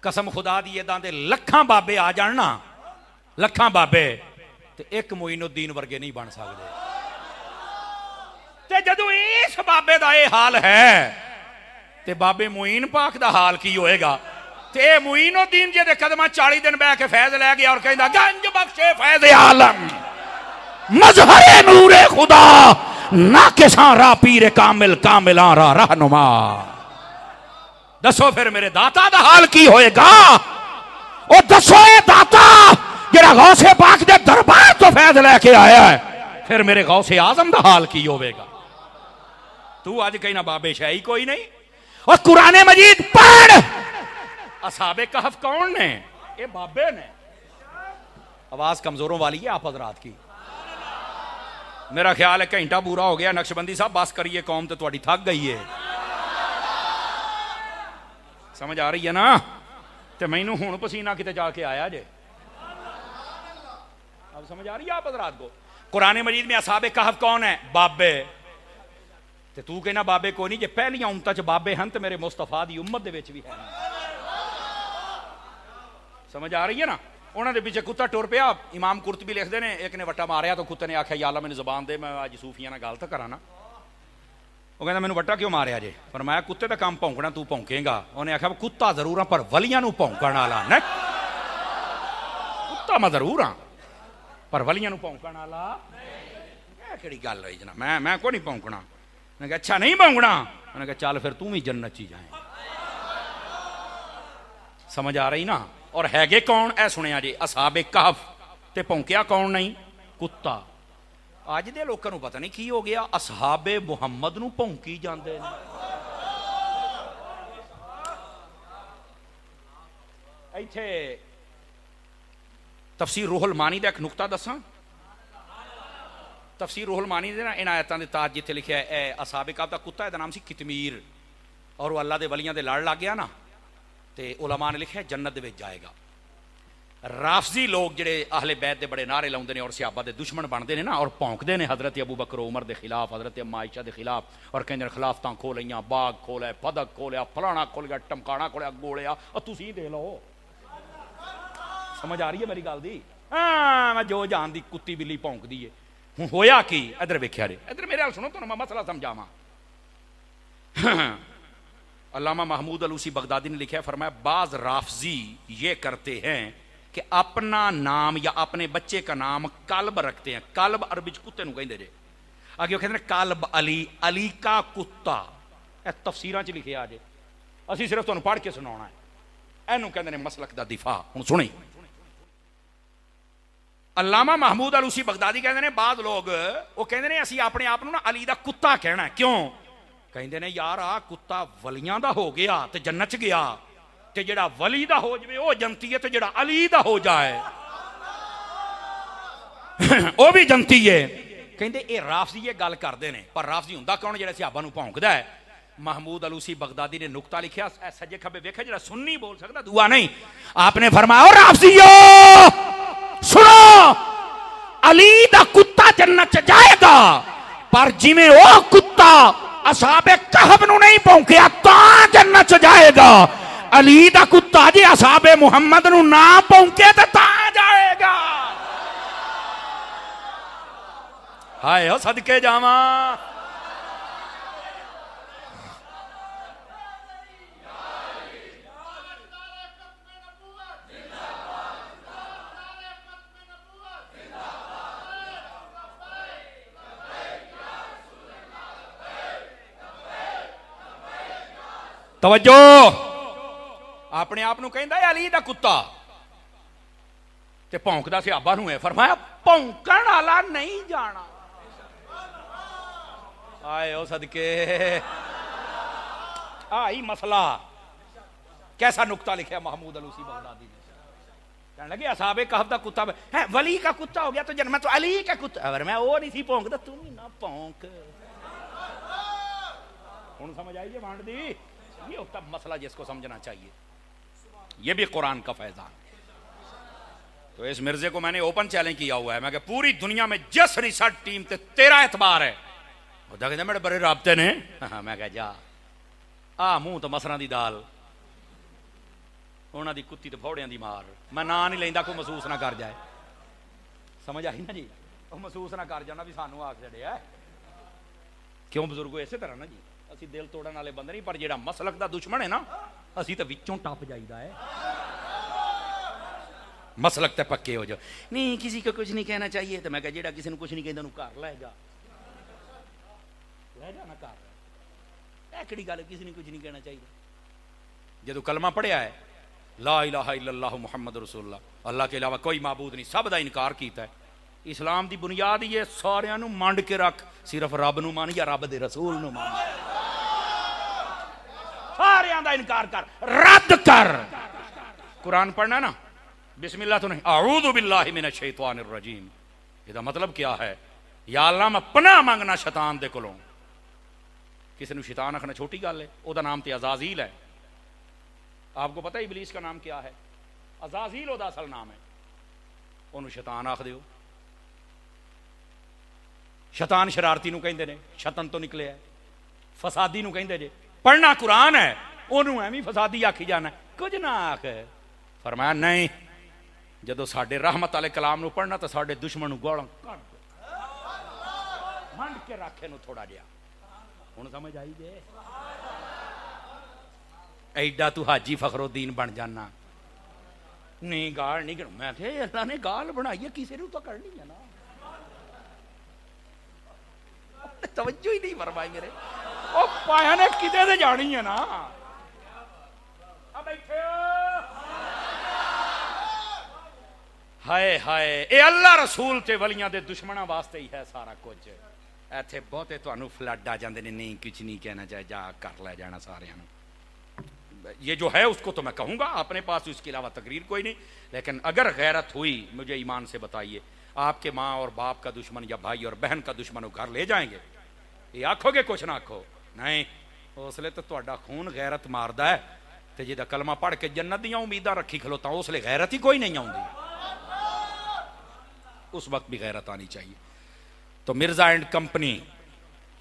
कसम खुदा दी इदां दे लखां बाबे आ जान ना, लखां बाबे, ते एक मोइनुद्दीन वर्गे नहीं बन सकते। ते जदों इस बाबे दा ये हाल है ते बाबे मोइन पाक दा हाल की होएगा। ते मोइनुद्दीन जी दे कदमां 40 दिन बह के फैज लै गया और कहंदा गंज बख्शे फैज आलम मजहरे नूरे खुदा ना किसा रा पीर कामिल कामिला रा रहनुमा। दसो फिर मेरे दाता दा हाल की होएगा। ओ दसो ये दाता जेड़ा गौसे पाक दे दरबार तो फैज लेके आया है, फिर मेरे गौसे आजम दा हाल की होवेगा। तू अज कहना बाबे शाही कोई नहीं। और कुरान मजीद पढ़, असहाबे कहफ कौन ने? ये बाबे ने। आवाज कमजोरों वाली है आप हजरात की। मेरा ख्याल है घंटा पूरा हो गया। नक्शबंदी साहब बस करिए, कौम तो थोड़ी थक गई है। समझ आ रही है ना? तो मैनू हुण पसीना किते जाके आया जे। अब समझ आ रही है आप हजरात को? कुरान मजीद में असहाबे कहफ कौन है? बाबे। ते तू कहना बाबे कोई नहीं, जे पहलियां उम्मतां च बाबे हैं तो मेरे मुस्तफा दी उम्मत दे विच भी है। समझ आ रही है ना। उन्होंने पीछे कुत्ता टुर पिया। इमाम कुर्तबी लिखते हैं एक ने वट्टा मारिया तो कुत्ते ने आख्या या अल्लाह मैंने जबान दे, मैं अज सूफिया नाल गल तो करा ना। वो कहता मैंने वट्टा क्यों मारिया जे, पर मैं कुत्ते का काम भौंकना तू भौंकेगा। उन्हें आख्या कुत्ता जरूर हाँ पर वलियां नूं भौंकण वाला न, कुत्ता मैं जरूर हाँ पर वलियां नूं भौंकण वाला केड़ी गल हुई जना, मैं को नहीं भौंकना। मैं कहा अच्छा नहीं भौंकना, मैंने कहा चल फिर तू भी जन्नत च जाए। समझ आ रही ना। और हैगे कौन ऐ सुनिया जी, असहाबे कहफ, ते भौंकिया कौन नहीं, कुत्ता। अज दे लोकां नूं पता नहीं की हो गया, असहाबे मुहम्मद नूं भौंकी जांदे ने। इत्थे तफसीर रूहुल मानी दा एक नुकता दसां। तफसीर रूहुल मानी दे ना इन आयतां दे ताज जिथे लिखिआ है असहाबे कहफ दा कुत्ता इहदा नाम सी कितमीर, और वह अल्लाह दे वलियां दे लड़ लग गया ना, ते उलमा ने लिखा जन्नत दे विच जाएगा। राफजी लोग जिहड़े अहले बैत दे बड़े नारे लाउंदे ने और सहाबा दे दुश्मन बनते हैं ना, और भौंकते हैं हजरत अबू बकर उमर के खिलाफ, हजरत अम्मा आयशा के खिलाफ, और कहते हैं खिलाफतां खोलियां, बाग खोलिया, फदक खोलिया, फलाना खोल गया, टमकाना खोलिया, गोलिया, और तुसीं दे लो। समझ आ रही है मेरी गल दी। हाँ मैं जो जान दी कुत्ती बिल्ली भौंकदी है। हुण होया की, इधर वेख्या रे, इधर मेरे हाल सुनो, तुहानूं मैं मसला समझावां। अल्लामा महमूद अलूसी बगदादी ने लिखा, फरमाया बाज राफजी ये करते हैं कि अपना नाम या अपने बच्चे का नाम कल्ब रखते हैं। कल्ब अरबी कुत्ते नूं कहंदे जे। आगे वो कहते हैं कल्ब अली, अली का कुत्ता। यह तफसीरां च लिखे आज, असीं सिर्फ तुहानूं पढ़ के सुनाउणा है। इहनूं कहंदे ने मसलक दा दिफा। हुण सुणी, अल्लामा महमूद अलूसी बगदादी कहते हैं बाद लोग वो कहते हैं असीं अपने आप नूं ना अली दा कुत्ता कहना है। क्यों कहते हैं यार आ कुत्ता वलियां दा हो गया तो जन्नत च गया, ते जेड़ा वली दा हो जाए वह जन्नती है, ते जेड़ा अली दा हो जाए वह भी जन्नती है। कहते ये राफजी ये गल करते हैं, पर राफजी हुंदा कौन जेड़ा सहाबा नूं भौंकदा है। महमूद अलूसी बगदादी ने नुकता लिखा, सज्जे खब्बे वेखा जेड़ा सुन्नी बोल सकता दुआ नहीं। आपने फरमाया राफजियो सुनो, अली दा कुत्ता जन्नत च जाएगा, पर जिवें वह कुत्ता असहाबे कहफ नूं नहीं भौंकिया तां जन्नत च जाएगा। अली दा कुत्ता जी असहाबे मुहम्मद नूं ना भौंके ते तां जाएगा। हाय हो सदके जावां। तवज्जो, अपने आप नूं कहंदा है अली दा कुत्ता, ते भौंकदा सहाबा नूं है। फरमाया भौंकण वाला नहीं जाना। आए ओ सदके, आई मसला। कैसा नुकता लिखा महमूद अलूसी बगदादी ने, कहने लगे असहाबे कहफ दा कुत्ता है, वली का कुत्ता हो गया तो जन्नत, तो अली का कुत्ता। अगर मैं वो नहीं सी भौंकदा, तू भी ना भौंक। हुण समझ आई है वांड दी। ये होता मसला जिसको समझना चाहिए। ये भी कुरान का फैजान। तो इस मिर्जे को मैंने ओपन चैलेंज किया हुआ है, मैं कि पूरी दुनिया में जिस रिसर्च टीम ते तेरा एतबार है कहते मेरे बड़े राबते ने। मैं कह जा आ मुंह तो मसरां दी दाल, उन्हां दी कुत्ती तो फौड़ियां दी मार। मैं ना नहीं लेंदा, कोई महसूस ना कर जाए। समझ आई ना जी, वो महसूस ना कर जाना भी सानू आख छड़िया। क्यों बुजुर्गो, इसे तरह ना जी, असी दिल तोड़न वाले बंदे नहीं, पर जेड़ा मसलक दा दुश्मन है ना, असी तो विचों टप जाइदा है। मसलक ते पक्के हो जाओ। नहीं किसी को कुछ नहीं कहना चाहिए, तो मैं कह जेड़ा किसी ने कुछ नहीं कहता घर लै जा, लै जा ना घर। एकड़ी गल, किसी ने कुछ नहीं कहना चाहिए। जदों कलमा पढ़िया है ला इलाहा इल्लल्लाह मुहम्मद रसूलुल्लाह, अल्लाह के अलावा कोई माबूद नहीं, सब दा इनकार कीता है। इस्लाम दी बुनियाद ही है सारियां नूं मंड के रख, सिर्फ रब नूं मान या रब दे रसूल नूं मान। सारियां दा इनकार कर, रद्द कर। कुरान पढ़ना ना बिस्मिल्लाह तो नहीं, अऊज़ु बिल्लाहि मिनश शैतानिर रजीम। इसका मतलब क्या है? या अल्लाह मैं पनाह मंगना शैतान दे कोलों। किसी ने शैतान आखना छोटी गल है, ओदा नाम तो अज़ाज़ील है। आपको पता है इबलीस का नाम क्या है? अज़ाज़ील ओदा असल नाम है। ओनू शैतान आख दियो। शैतान शरारती नूं कहंदे ने, शतन तो निकले है। फसादी नूं कहंदे जे। पढ़ना कुरान है, ओनू एवें फसादी आखी जाना, कुछ ना आख। फरमाया नहीं, जदों साडे रहमत वाले कलाम नूं पढ़ना तो साडे दुश्मन नूं गालां कढ दो, मंड के रख इहनूं थोड़ा जिहा। हुण समझ आई जे? ऐडा तू हाजी फखरुद्दीन बन जाना, नहीं गाल नहीं करूं। मैं क्या अल्लाह ने गाल बनाई है, किसी ने तो करनी है ना। तवज्जो ही नहीं फरमाई मेरे, ओ पाया ने किते ते जानी है ना। अब बैठे हाय हाय, ये अल्लाह रसूल ते वलियां दे दुश्मनां वास्ते ही है सारा कुछ। इत्थे बहुते तुहानूं फ्लड आ जांदे ने, नहीं कुछ नहीं कहना चाहिए, जा कर ले जाना सारियां नूं। ये जो है उसको तो मैं कहूँगा, अपने पास इसके अलावा तकरीर कोई नहीं। लेकिन अगर गैरत हुई, मुझे ईमान से बताइए, आपके माँ और बाप का दुश्मन या भाई और बहन का दुश्मन वो घर ले जाएंगे? ये आखोगे कुछ ना आखो? नहीं, उसले तो तुहाडा खून गैरत मारदा है, तो जिहदा कलमा पढ़ के जन्नत दियां उम्मीदां रखी खलोता, उसले गैरत ही कोई नहीं आउंदी। उस वक्त भी गैरत आनी चाहिए। तो मिर्जा एंड कंपनी,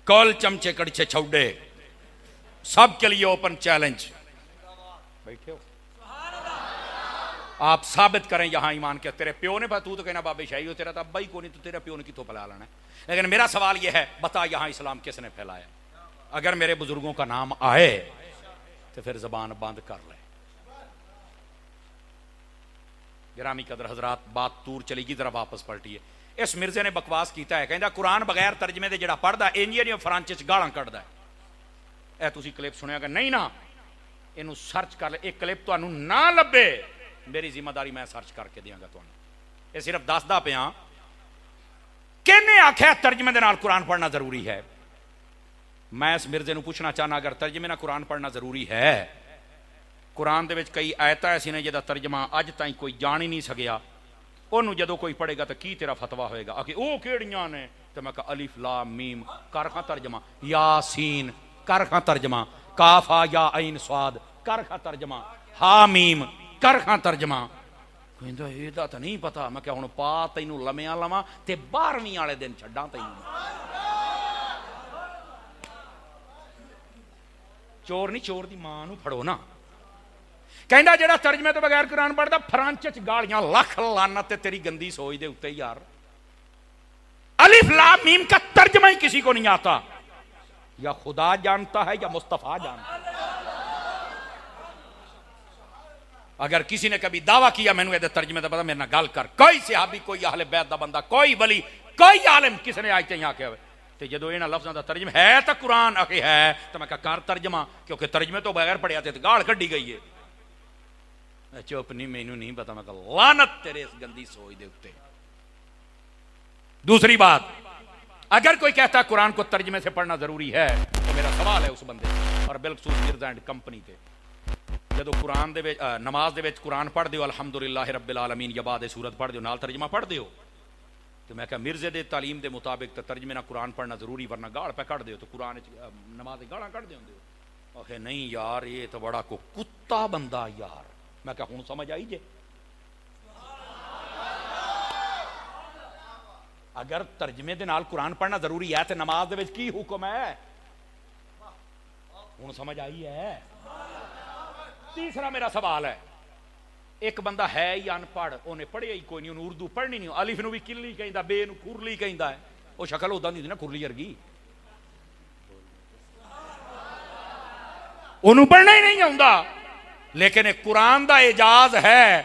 कॉल चमचे कड़छे छौडे, सबके लिए ओपन चैलेंज। बैठे हो आप, साबित करें यहां ईमान के। तेरे प्यो ने, तू तो कहना बाबे शाही हो, तेरा तो अब्बा ही को नहीं, तो तेरा प्यो ने कितों फैला लेना है। लेकिन मेरा सवाल यह है, बता यहां इस्लाम किसने फैलाया? अगर मेरे बुजुर्गों का नाम आए तो फिर जबान बंद कर ले। गिरामी कदर हजरात, बात दूर चलेगी, जरा वापस पलटिए। इस मिर्जे ने बकवास किया है, कहता कुरान बगैर तर्जमे दे जिहड़ा पढ़दा इंजीनियर फ्रांच च गालां कढदा है। ए तुसीं क्लिप सुनिया कि नहीं? ना, इनू सर्च कर ले। एक क्लिप तुहानू ना लभे, मेरी जिम्मेदारी, मैं सर्च करके देंगा तुहानू। ये सिर्फ दसदा पिया किहने आख्या तर्जमे दे नाल कुरान पढ़ना जरूरी है। मैं इस मिर्जे नू पूछना चाहना, अगर तर्जमे नाल कुरान पढ़ना जरूरी है, कुरान दे विच कई आयतां ऐसी ने जिहदा तर्जमा अज ताईं कोई जान ही नहीं सकिया, ओनू जदों कोई पढ़ेगा तो की तेरा फतवा होएगा? आखिर ओ किहड़ियां ने? तो मैं कहा अलिफ लाम मीम कर खां तर्जमा, यासीन कर खां तर्जमा, काफा या ऐन स्वाद कर खां तर्जमा, हा मीम कर खां तर्जमा। कहंदा एदा तो नहीं पता। मैं क्या हुण पा तैनू लम्या लवां ते 12वीं वाले दिन छड्डां तैनू? चोर नहीं, चोर दी मां नू फड़ो ना। कहंदा जेड़ा तर्जमे तो बगैर कुरान पढ़दा, फ्रांच च गालियां लख लानत ते तेरी गंदी सोच दे उत्ते यार। अलिफ लाम मीम का तर्जमा ही किसी को नहीं आता, या खुदा जानता है या मुस्तफा जानता है। अगर किसी ने कभी दावा किया मैनू ये तर्जमे तो पता, मेरे नाल गल कर। कोई सहाबी, कोई अहले बैत दा बंदा, कोई वली, कोई आलिम किसी ने आज तक आख्या तो जो इन्हां लफ्ज़ां दा तर्जमा है तो कुरान आखे है, तो मैं कहा कर तर्जमा, क्योंकि तर्जमे तो बगैर पढ़िया तो गाल कड्डी गई है। चुप नहीं, मैनू नहीं पता। मैं कहा लानत तेरे इस गंदी सोच दे उत्ते। दूसरी बात, अगर कोई कहता कुरान को तर्जमे से पढ़ना जरूरी है, तो मेरा सवाल है उस बंदे और बिलखसूस मिर्जा एंड कंपनी ते, जदों कुरान दे विच नमाज दे विच कुरान पढ़ दिओ अल्हम्दुलिल्लाह रब्बिल आलमीन या बाद सूरत पढ़ दिओ, नाल तर्जमा पढ़ दिओ, तो मैं क्या मिर्जे दे तालीम दे मुताबिक तो तर्जमे ना कुरान पढ़ना जरूरी, वरना गाल पे कढ़ दिओ तो कुरान नमाज गालां कढ़ दिओ। आखे नहीं यार, ये तो बड़ा को कुत्ता बंदा यार। मैं क्या हुण समझ आई जे? अगर तर्जमे दे नाल कुरान पढ़ना जरूरी है तो नमाज दे विच की हुक्म है? हुण समझ आई है? तीसरा मेरा सवाल है, एक बंदा है ही अनपढ़, उन्हें पढ़िया ही कोई नहीं, उन्हें उर्दू पढ़नी नहीं, अलिफ नूं भी किल्ली कहंदा, बे नूं खुरली कहंदा है, वो शक्ल उदां दी ना खुरली वर्गी, उन्होंने पढ़ना ही नहीं आउंदा। लेकिन कुरान दा एजाज है,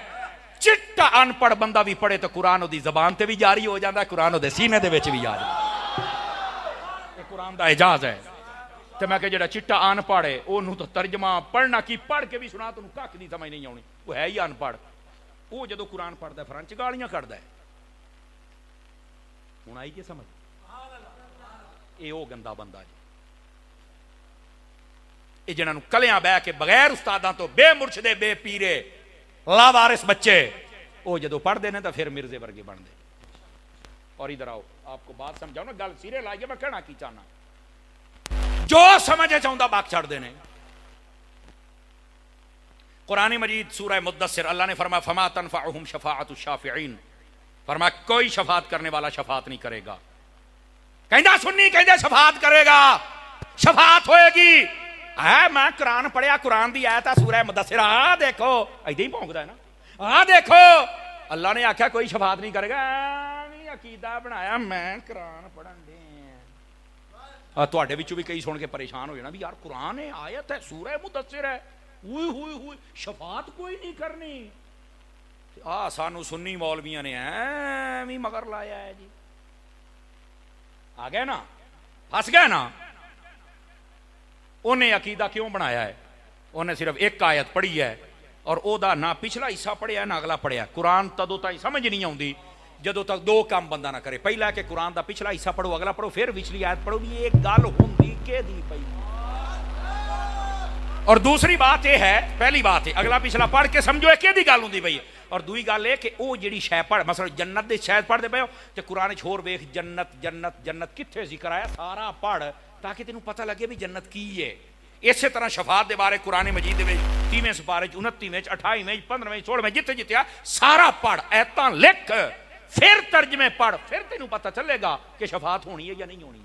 चिट्टा अनपढ़ बंदा भी पढ़े तो कुरान उहदी जबान ते भी जारी हो जाता है, कुरान उहदे सीने दे विच भी आ जाता है। कुरान दा एजाज है। तो मैं जेड़ा चिट्टा अनपढ़ है, ओनू तो तर्जमा पढ़ना की, पढ़ के भी सुना तो कख दी समझ नहीं आनी, वो है ही अनपढ़। वो जो कुरान पढ़ता है फ्रंच गालियां कढ़दा है। हुण आई के समझ? ये वो गंदा बंदा जी, ये जिन्होंने कलियां बह के बगैर उस्तादां तो बेमुर्शदे बेपीरे लावारिस बच्चे, वो जो पढ़ते हैं तो फिर मिर्जे वर्गे बनते। और इधर आओ, आपको बात समझाओ ना, गल सिरे लाइए, मैं कहना की चाहना, जो समझे चाहता बात छड़ते हैं। कुरानी मजीद सूरह मुद्दस्सिर, अल्लाह ने फरमाया फमा तनफअहुम शफाअतु शाफिईन, फरमाया कोई शफात करने वाला शफात नहीं करेगा। कहंदा सुन्नी कहंदे शफात करेगा, शफात होएगी। है मैं कुरान पढ़िया, कुरान दी आयत है सूरह मुद्दस्सिर, देखो ऐसे ही भौंकदा है ना, हाँ देखो अल्लाह ने आख्या कोई शफात नहीं करेगा, अकीदा बनाया मैं कुरान पढ़न दे। तुहाडे विचों भी कई सुन के परेशान हो जाना भी यार कुरान है, आयत है, सूरह मुदस्सिर है, हुई शफात कोई नहीं करनी। सानू सुन्नी मौलवियां ने ऐ मगर लाया है जी। आ गए ना, फस गए ना। उन्हें अकीदा क्यों बनाया है? उन्हें सिर्फ एक आयत पढ़ी है और ओदा ना पिछला हिस्सा पढ़िया ना अगला पढ़िया। कुरान तदों तक समझ नहीं आती जदों तक दो काम बंदा ना करे। पहला कि कुरान का पिछला हिस्सा पढ़ो, अगला पढ़ो, फिर पिछली आयत पढ़ो भी एक गल होंदी के दी पई। और दूसरी बात यह है, पहली बात है अगला पिछला पढ़ के समझो एक दी गल होंदी पई। और दूई गल है कि वह जी शै पढ़ मसला जन्नत दे शायद पढ़ते पे हो तो कुरान होर वेख जन्नत जन्नत जन्नत कित्थे जिक्र आया सारा पढ़ ताकि तेन पता लगे भी जन्नत की है। इस तरह शफात के बारे कुरान मजीद 30वें सुपारे 29वें 28वें 15वें 16वें जिथे जितया सारा पढ़ ऐतां लिख फिर तर्जमे पढ़, फिर तेन पता चलेगा कि शफात होनी है या नहीं होनी।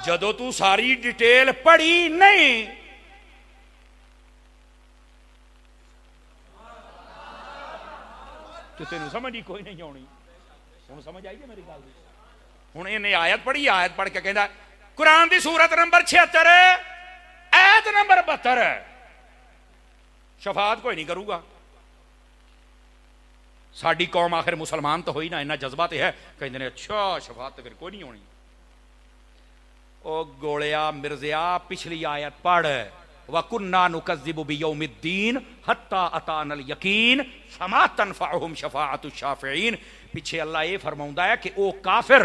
जदों तू सारी डिटेल पढ़ी नहीं तो तेन समझ ही कोई नहीं आनी। हुण समझ आई है मेरी गल? हुण इन्हें आयत पढ़ी, आयत पढ़ के कहता कुरान की सूरत नंबर 76 आयत नंबर 72 शफात कोई नहीं करूगा। साडी कौम आखिर मुसलमान तो होई ना, इन्ना जज्बा तो है। कहते हैं अच्छा शफात तो फिर कोई नहीं होनी। ओ गोलिया मिर्जिया पिछली आयत पढ़ वकुन्ना नुकज़्ज़िबु बियौमिद्दीन हत्ता अतानल यकीन फमा तनफ़अहुम शफ़ाअतु शाफ़िईन। पीछे अल्लाह ये फरमाउंदा है कि ओ काफिर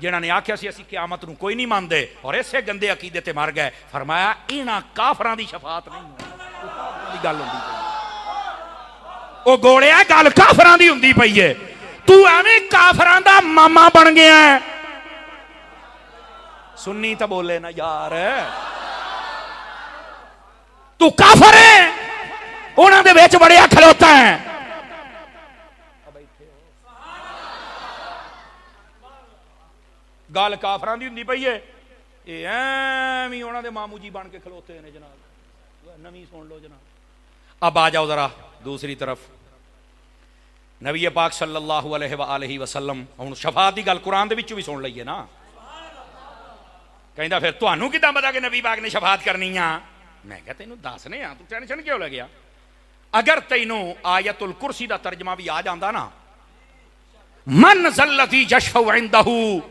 जिन्हां ने आख्या सी असीं क़यामत नूं कोई नहीं मानदे और इसे गंदे अकीदे ते मर गए, फरमाया इन्हां काफरां दी शफात नहीं होनी। गल हुंदी पई ओ गोलिया, गल काफरां दी हुंदी पई है। तू एवें काफरां दा मामा बन गया है। सुन्नी तो बोले ना यार, तू काफर है, उन्हां दे विच बड़िया खलोता है। गल काफरां दी हुंदी पई है, ये ऐवें उन्हां दे मामू जी बन के खलोते ने जनाब। नवीं सुन लो जनाब। अब आ जाओ जरा दूसरी तरफ। नबी पाक सल्लल्लाहु अलैहि वसल्लम हुण शफात दी गल कुरान दे विचों भी सुन लईए ना। कहंदा फिर तुहानू किदां पता कि नबी पाक ने शफात करनी आ? मैं कहा तेनू दसने आ, तू टेंशन क्यों ले गया? अगर तेनू आयतुल कुर्सी दा तर्जमा भी आ जांदा ना, मन ज़ल्लज़ी यशफ़उ इंदहू,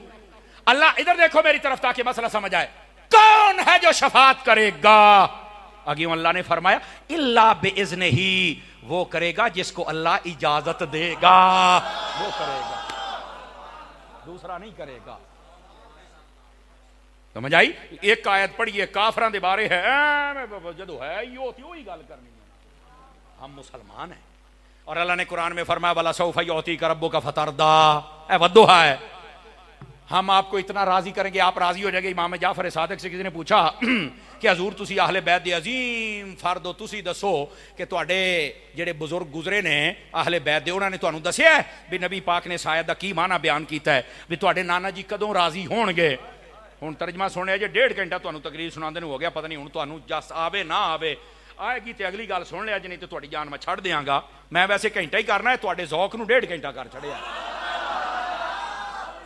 अल्लाह इधर देखो मेरी तरफ ताकि मसला समझ आए, कौन है जो शफात करेगा? आगे अल्लाह ने फरमाया इल्ला बिइज़्निही, वो करेगा जिसको अल्लाह इजाजत देगा, वो करेगा, दूसरा नहीं करेगा। समझ आई? एक आयत पढ़िए काफरां दे बारे है, जदों है यो ही गल करनी है। हम मुसलमान हैं और अल्लाह ने कुरान में फरमाया वला सौफा युअतीका रब्बुका फतरदा, ए वद्दुहा है, हम आपको इतना राजी करेंगे आप राजी हो जाएंगे। इमाम जाफर सादिक से किसी ने पूछा कि हजूर तुसी अहले बैत दे अजीम फर्द हो, तुसी दसो कि तुहाडे जेड़े बुजुर्ग गुजरे ने अहले बैत दे, उन्होंने तुहानू दसिया भी नबी पाक ने शायद दा की माना बयान किया है भी तुहाडे नाना जी कदों राजी होणगे। हुण तर्जमा सुनिया जे 1.5 घंटा तुहानू तकरीर सुनांदे नूं हो गया, पता नहीं हुण तुहानू जस आवे ना आवे, आएगी तो अगली गल सुन लिया जी, नहीं तो तुहाडी जान मैं छड़ देंगा। मैं वैसे घंटा ही करना है, तुहाडे ज़ौक नूं 1.5 घंटा कर छड़िया।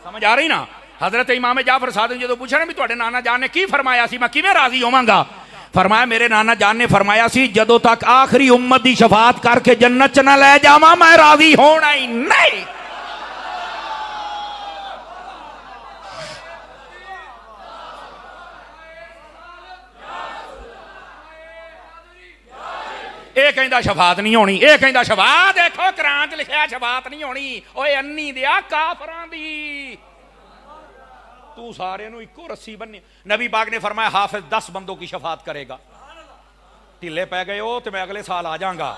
समझ आ रही ना? हजरत इमाम जाफर सादिक जो पूछा ना भी तुहाडे नाना जान ने की फरमाया सी, मैं किवें राजी होवांगा? फरमाया मेरे नाना जान ने फरमाया सी जदों तक आखिरी उम्मत दी शफात करके जन्नत च ना ले जावां मैं राजी होना ही नहीं। ये कहता शफात नहीं होनी, ये कहता शफात, देखो कुरान च लिखा शफात नहीं होनी। ओए अन्नी दिया काफरां दी, तू सारे नूं इक्को रस्सी बन्नी। नबी पाक ने फरमाया हाफिज 10 बंदों की शफात करेगा। ढिले पै गए हो तो मैं अगले साल आ जाऊंगा।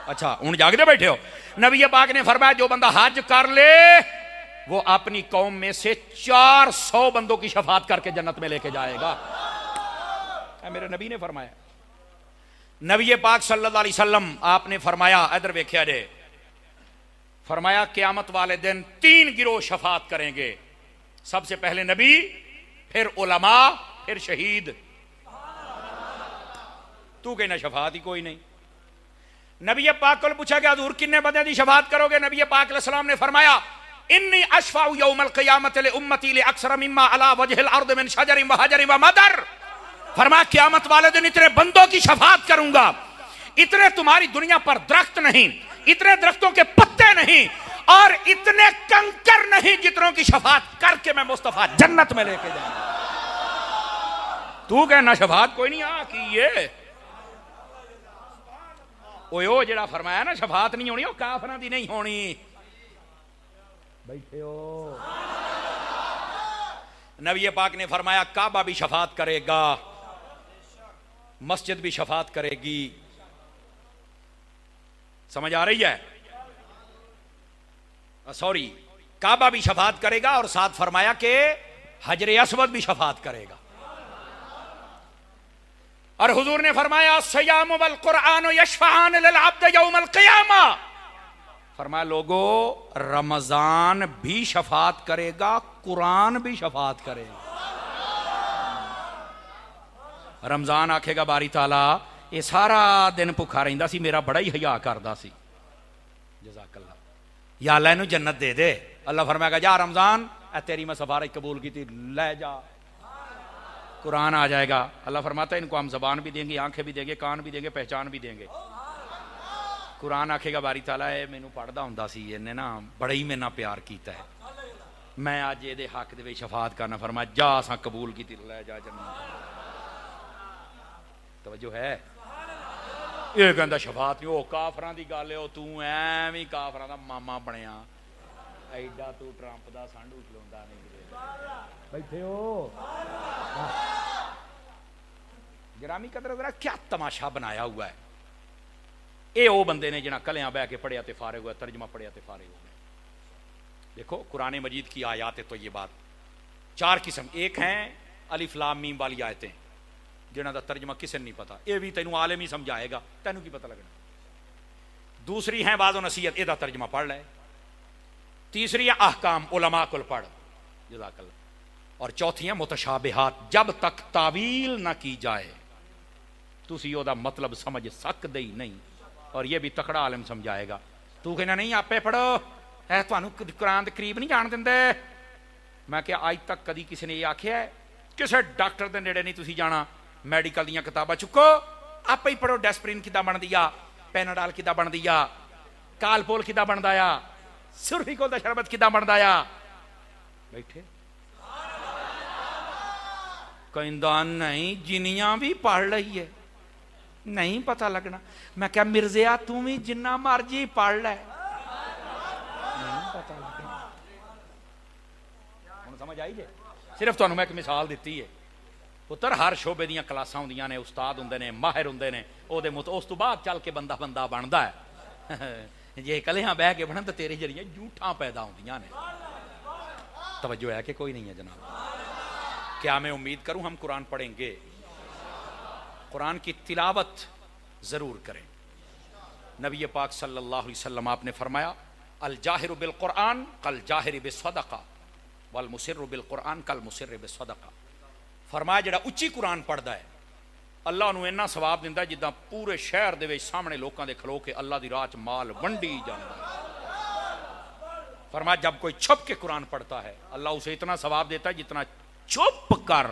अच्छा हुण जागदे बैठे हो? नबी पाक ने फरमाया जो बंदा हज कर ले वो अपनी कौम में से 400 बंदों की शफात करके जन्नत में लेके जाएगा। मेरे नबी ने फरमाया। नबी पाक सल्लल्लाहु अलैहि वसल्लम आपने फरमाया, इधर वेख्या जे, फरमाया क़यामत वाले दिन 3 गिरोह शफात करेंगे। सबसे पहले नबी, फिर उलमा, फिर शहीद। तू कहना शफात ही कोई नहीं। नबी पाक को पूछा कि हुजूर किन्ने बंदे दी शफाअत करोगे? नबी पाक अलैहि सलाम ने फरमाया इन्नी अशफाउ यौमल क़ियामत li उम्मती li अक्सर मिम्मा अला वजहिल अर्द मिन शजरिन व हजरिन व मदर। फरमाया क़यामत वाले दिन इतने बंदों की शफाअत करूंगा, इतने तुम्हारी दुनिया पर दरख्त नहीं, इतने दरख्तों के पत्ते नहीं और इतने कंकर नहीं जितनों की शफाअत करके मैं मुस्तफा जन्नत में लेके जाऊंगा। तू कहना शफाअत कोई नहीं आ की ये ओ जेड़ा फरमाया ना शफाअत नहीं होनी, वो काफिरां दी नहीं होनी। बैठे हो। नबी पाक ने फरमाया काबा भी शफाअत करेगा, मस्जिद भी शफाअत करेगी। समझ आ रही है? सॉरी, काबा भी शफाअत करेगा और साथ फरमाया कि हजरे अस्वद भी शफाअत करेगा। और हुजूर ने फरमाया सयाम वल कुरान यशफान लिल अब्द यौमल क़ियामा। फरमाया लोगो रमजान भी शफाअत करेगा, कुरान भी शफाअत करेगा। रमजान आखेगा बारी ताला ये सारा दिन भुखा रहिंदा सी, मेरा बड़ा ही हया करदा सी, जज़ाकल्लाह, या अल्लाह इनू जन्नत दे दे। अल्लाह फरमाएगा जा रमजान ए तेरी मैं सिफारिश कबूल की थी, ले जा। कुरान आ जाएगा। अल्लाह फरमाता है इनको हम जबान भी देंगे, आंखें भी देंगे, कान भी देंगे, पहचान भी देंगे। कुरान आखेगा बारी ताला है मैनू पढ़दा हुंदा सी, इन्हें ना बड़ा ही मेरे नाल प्यार कीता है, मैं अज ये हक दे विच शफाअत करना। फरमाया जा असां कबूल की, ले जा जन्नत। तवज्जो है? ये कहंदा शफाअत नहीं, ओ काफरां दी गल है, ओ तू एवें काफरां दा मामा बनया, ऐडा तू ट्रंप दा सांडू खलोंदा नहीं। बैठे हो। गिरामी कदर जरा क्या तमाशा बनाया हुआ है। ये वो बंदे ने जिन्हें कलियां बह के पढ़िया ते फारे हुआ, तर्जमा पढ़िया ते फारे हो गए। देखो कुरान मजीद की आयात है तो ये बात चार किस्म, एक है अलिफ लाम मीम वाली आयतें जिन्हों का तर्जमा किसी ने नहीं पता, ये भी तेनू आलिम ही समझाएगा, तेनू की पता लगना। दूसरी है बाज़ो नसीहत, एदा तर्जमा पढ़ ले। तीसरी है अहकाम, उलमा कुल पढ़, जज़ाकल्लाह। और चौथी है मुतशाबिहात, जब तक तावील ना की जाए तुसी ओदा मतलब समझ सकते ही नहीं। और ये भी तकड़ा आलिम समझाएगा। तू कहना नहीं आपे पढ़ो, है तुहानू कुरान दे करीब नहीं जान दिंदे। मैं क्या अज तक कदी किसी ने ये आख्या है किसी डॉक्टर के नेड़े नहीं तुसी जाना, मैडिकल दीयां किताबां चुको आपे ही पढ़ो, डेस्परिन किदां बनदी आ, पैनाडाल किदां बनदी आ, कालपोल किदां बनदा आ, सुरफिकोल दा शरबत किदां बनदा आ। बैठे कहंदा नहीं जिनियां भी पढ़ लई है नहीं पता लगना। मैं क्या मिर्जिया तू भी जिन्ना मर्जी पढ़ लै, नहीं पता लगना। हुण समझ आई जे? सिर्फ तुहानू मैं एक मिसाल दी है। पुत्र हर शोबे दीयां क्लासां हुंदियां ने, उस्ताद हुंदे ने, माहिर हुंदे ने, ओहदे उस तो बाद चल के बंदा बंदा बनदा है। जे कलियां बह के बनन तो तेरे जरिए झूठां पैदा होंदियां ने। तवज्जो है कि कोई नहीं है जनाब? क्या मैं उम्मीद करूं हम कुरान पढ़ेंगे, कुरान की तिलावत जरूर करें। नबी पाक सल्लल्लाहु अलैहि वसल्लम आपने फरमाया अल जाहिरु बिल कुरान कल जाहिर बिस सदका वल मुसिर्रु बिल कुरान कल मुसिर्र बिस सदका। फरमाया जिहड़ा उच्ची कुरान पढ़दा है अल्लाह नूं इन्ना सवाब दिंदा है जिद्दां पूरे शहर दे विच सामने लोकां दे खलो के अल्लाह दी राह च माल वंडी जांदा है। फरमाया जब कोई छुप के कुरान पढ़ता है अल्लाह उसे इतना सवाब देता है जितना चुप कर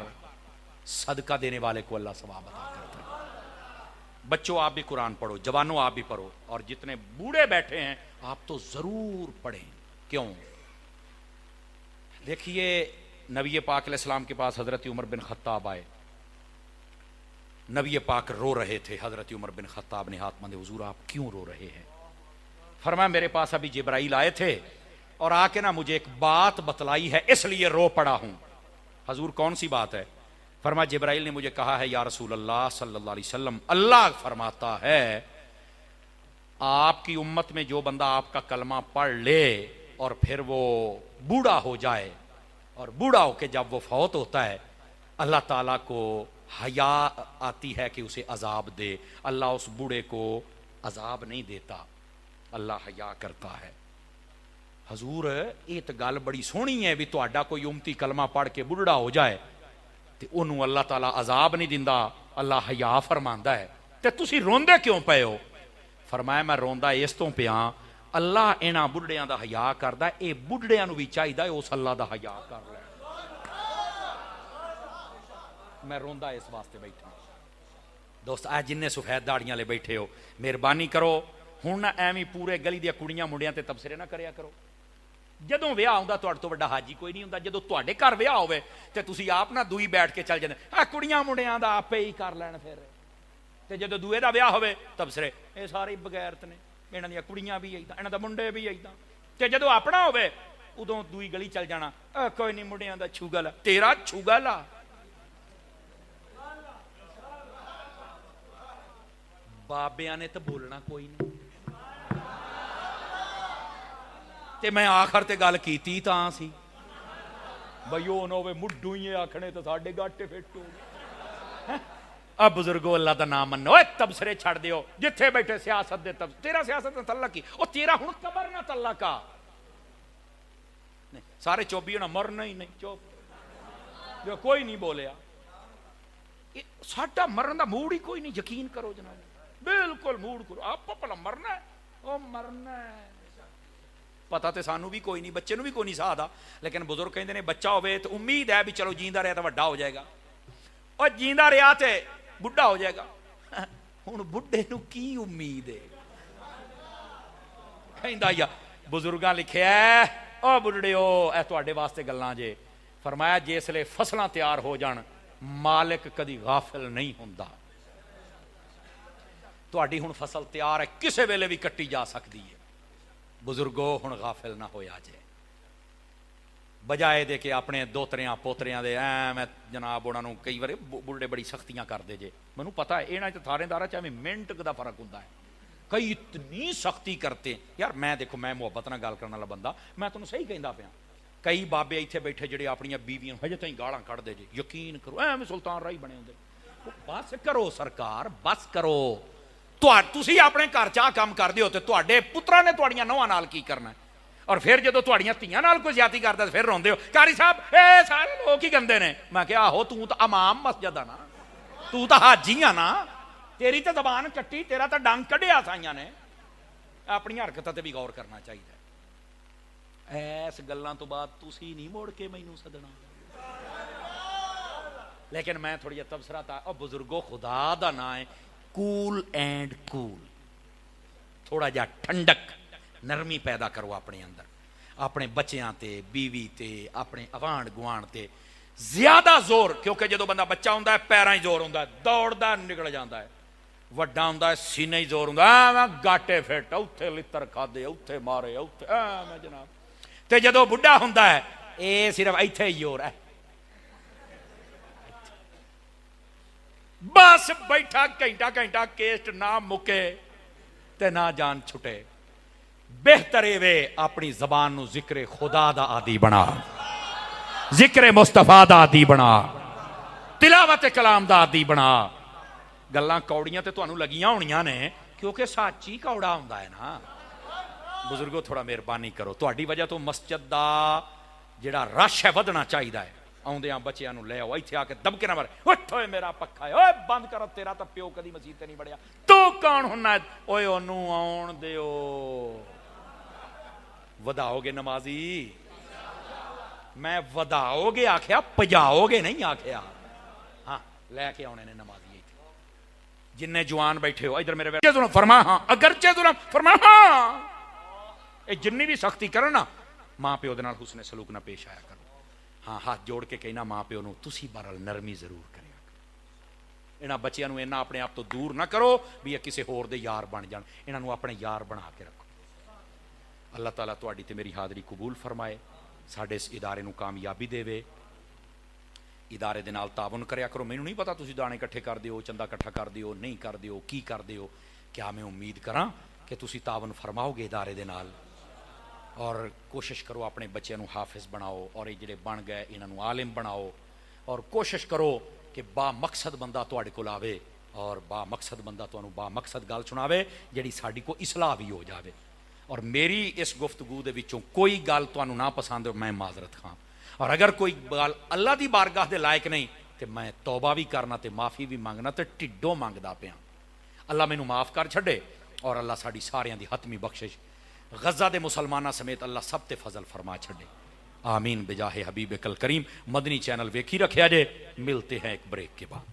सदका देने वाले को अल्लाह सवाब अता करता है। बच्चों आप भी कुरान पढ़ो, जवानों आप भी पढ़ो, और जितने बूढ़े बैठे हैं आप तो जरूर पढ़ें। क्यों? देखिए नबी पाक अलैहिस्सलाम के पास हजरत उमर बिन खत्ताब आए, नबी पाक रो रहे थे। हजरत उमर बिन खत्ताब ने हाथ बांधे, हुजूर आप क्यों रो रहे हैं? फरमाया मेरे पास अभी जिब्राइल आए थे और आके ना मुझे एक बात बतलाई है इसलिए रो पड़ा हूं। हजूर कौन सी बात है? फरमाया जिब्राइल ने मुझे कहा है या रसूल अल्लाह सल्लल्लाहु अलैहि वसल्लम, अल्लाह फरमाता है आपकी उम्मत में जो बंदा आपका कलमा पढ़ ले और फिर वो बूढ़ा हो जाए और बूढ़ा होके जब वो फौत होता है अल्लाह ताला को हया आती है कि उसे अजाब दे। अल्लाह उस बूढ़े को अजाब नहीं देता, अल्लाह हया करता है। हजूर ये तो गल बड़ी सोहनी है भी तुहाडा कोई उम्मती कलमा पढ़ के बुढ़ा हो जाए तो उन्होंने अल्लाह ताला अजाब नहीं दिंदा, अल्लाह हया फरमांदा है, तो तुसी रोंदे क्यों पे हो? फरमाया मैं रोंदा इस तो पिया अल्लाह इन्हां बुढ़ियां दा हया करदा, ये बुढ़ियां नूं भी चाहिदा उस अल्लाह दा हया कर लै। मैं रोंदा इस वास्ते बैठा। दोस्त आ जिन्ने सफेद दाड़ियां ले बैठे हो, मेहरबानी करो हुण ना एवं पूरे गली दी कुड़ियां मुंडियां ते तबसरे ना करया करो। जदों विआह आउंदा तुहाडे तो वड्डा हाजी कोई नहीं हुंदा। जदों तुहाडे घर विआह होवे ते तुसीं आप ना दूई बैठ के चल जांदे, आ कुड़ियां मुंडियां दा आपे ही कर लैण। फिर ते जदों दूए दा विआह होवे तबसरे ये सारे बगैरत ने, इन्हां दियां कुड़ियां भी इदां, इन्हां दा मुंडे भी इदां। ते जदों अपना होवे उदों दूई गली चल जाना, कोई नहीं मुंडियां दा छुगल, तेरा छुगल आ। बाबियां ने तो बोलना कोई नहीं। ते मैं आखर ते गल कीती तां सी बई ओ ना होवे मुड्डू ही आखने तो साडे गाटे फिट हो गए। अब बुजुर्गो अल्लाह दा नाम मन्नो, तबसरे छड़ दियो जिथे बैठे सियासत दे तब तेरा सियासत ना तल्लक ही, ओ तेरा हुण कबर ना तल्लक आ। नहीं सारे चौबी होना मरना ही नहीं, चुप जो कोई नहीं बोलिया। साडा मरन दा मूड ही कोई नहीं, यकीन करो जनाब, बिल्कुल मूड करो आप भला मरना है, ओ मरना है। पता तो सानू भी कोई नहीं, बच्चे नू भी कोई नहीं सादा, लेकिन बुजुर्ग कहते हैं बच्चा होवे तो उम्मीद है भी चलो जींदा रहा तो वड्डा हो जाएगा, और जींदा रहा तो बुढ़ा हो जाएगा। हुण बुढ़े नू की उम्मीद है? कहंदा या बुजुर्गां लिखिया ओ बुढ़ड़िओ ए तुहाडे वास्ते गल्लां जे, फरमाया जिसले फसलां तैयार हो जाण मालिक कदी गाफिल नहीं हुंदा। तुहाडी हुण फसल तैयार है, किसे वेले भी कट्टी जा सकती है। बुजुर्गो हुण गाफिल ना होया जे, बजाए दे के अपने दोतरियां पोतरियां दे मैं जनाब उन्होंने कई बार बुढ़े बड़ी सख्तियां करते जे, मैनू पता है इन्हां च थानेदारां च एवें मिनट का फर्क हुंदा है। कई इतनी सख्ती करते यार, मैं देखो मैं मुहब्बत नाल गल करने वाला बंदा, मैं तुहानूं सही कहंदा पिया। कई बाबे इत्थे बैठे जिहड़े अपनियां बीवियां हजे ताईं गालां कढदे जे, यकीन करो एवें सुल्तान राही बने हुंदे। बस करो सरकार, बस करो। तुसीं अपने घर च काम करदे हो ते तुहाडे पुत्तरां ने तुहाड़ियां नौहां नाल की करना है, और फिर जो तुहाड़ियां धीआं नाल कोई ज्यादती करदा फिर रोंदे हो कारी साहब ए सारे लोग ही गंदे ने। मैं कहा आहो तू तो इमाम मस्जिद आ ना, तू तो हाजी आ ना, तेरी तो जबान कट्टी, तेरा तो डंग कढ़िया साइयां ने। अपनी हरकतां ते भी गौर करना चाहिए। इस गल्लां तो बाद तुसीं नहीं मुड़ के मैनू सदना। लेकिन मैं थोड़ी जिहा तबसरा था, और बुजुर्गो खुदा दा नाम है कूल एंड कूल, थोड़ा जा ठंडक नरमी पैदा करो अपने अंदर, अपने बच्चों ते बीवी ते अपने आवाण गुआण ते ज्यादा जोर, क्योंकि जो बंदा बच्चा होंदा है पैरां ही जोर होंदा है, दौड़दा निकल जाता है, वड्डा होंदा है सीने ही जोर होंदा है, गाटे फिट उत्थे लित्तर खादे उत्थे मारे उत्थे मैं जनाब। ते जो बुढ़ा होंदा है ये सिर्फ इत्थे ही जोर है, बस बैठा घंटा घंटा केस्ट ना मुके ते ना जान छुटे। बेहतर वे अपनी जबान नू जिक्र खुदा दा आदि बना, जिक्र मुस्तफा दा आदि बना, तिलावत कलाम दा आदि बना। गल्लां कौड़ियां ते तुहानू लगियां होणियां ने, क्योंकि सच ही कौड़ा हुंदा है ना। बुजुर्गो थोड़ा मेहरबानी करो, तुहाडी वजह तो मस्जिद दा जिहड़ा रश है वधना चाहिए है। आउंदियां बच्चियां नू ले आओ, इत्थे आके दबके ना मारे, उठ ओए मेरा पक्खा है, ओए बंद कर, तेरा तो प्यो कदी मसीह ते नहीं बड़िया, तू कौन हुन्ना, ओए ओनू आउण दिओ। वधाओगे नमाजी, मैं वधाओगे आख्या, पजाओगे नहीं आख्या। हाँ लैके आने ने नमाजी, जिन्ने जवान बैठे हो इधर मेरे जुल्म फरमा हाँ, अगरचे जुल्म फरमा हाँ, ये जिन्नी भी सख्ती करो ना मां प्यो दे नाल हुस्ने सलूक ना पेश आया करो। हाँ हाथ जोड़ के कहना मां प्यो नू तुसी बरल नरमी जरूर करिया करो। इन्हां बच्चियां नू इन्ना अपने आप तो दूर ना करो भी ये किसी होर दे यार बन जाण, इन्हां नू अपने यार बना के रखो। अल्लाह ताला तुहाडी ते मेरी हाज़री कबूल फरमाए, साडे इस इदारे नू कामयाबी देवे, इदारे दे नाल तावन करया करो। मैनू नहीं पता तुसीं दाने इकट्ठे कर दिओ, चंदा इकट्ठा कर दिओ, नहीं कर दिओ, की कर दिओ, क्या मैं उम्मीद करां कि तुसीं तावन फरमाओगे इदारे दे नाल, और कोशिश करो अपने बच्चों नू हाफिज बनाओ, और ये जिहड़े बन गए इन्हां नू आलिम बनाओ, और कोशिश करो कि बा मकसद बंदा तुहाडे कोल आवे, और बा मकसद बंदा तुहानू बा मकसद गल सुनावे जिहड़ी साडी को इसलाह भी हो जावे। और मेरी इस गुफ्तगू दे विचों कोई गल तुहानू ना पसंद हो, मैं माजरत खां, और अगर कोई गल अल्लाह दी बारगाह दे लायक नहीं तो मैं तौबा भी करना ते माफ़ी भी मंगना ते ढिड्डों मंगदा पिया। अल्लाह मैनू माफ़ कर छड्डे, और अल्लाह साड़ी सारियां दी हतमी बख्शिश गज़ा दे मुसलमाना समेत अल्लाह सब ते फजल फरमा छड़े। आमीन बिजाहे हबीब कल करीम। मदनी चैनल वेखी रखे जे। मिलते हैं एक ब्रेक के बाद।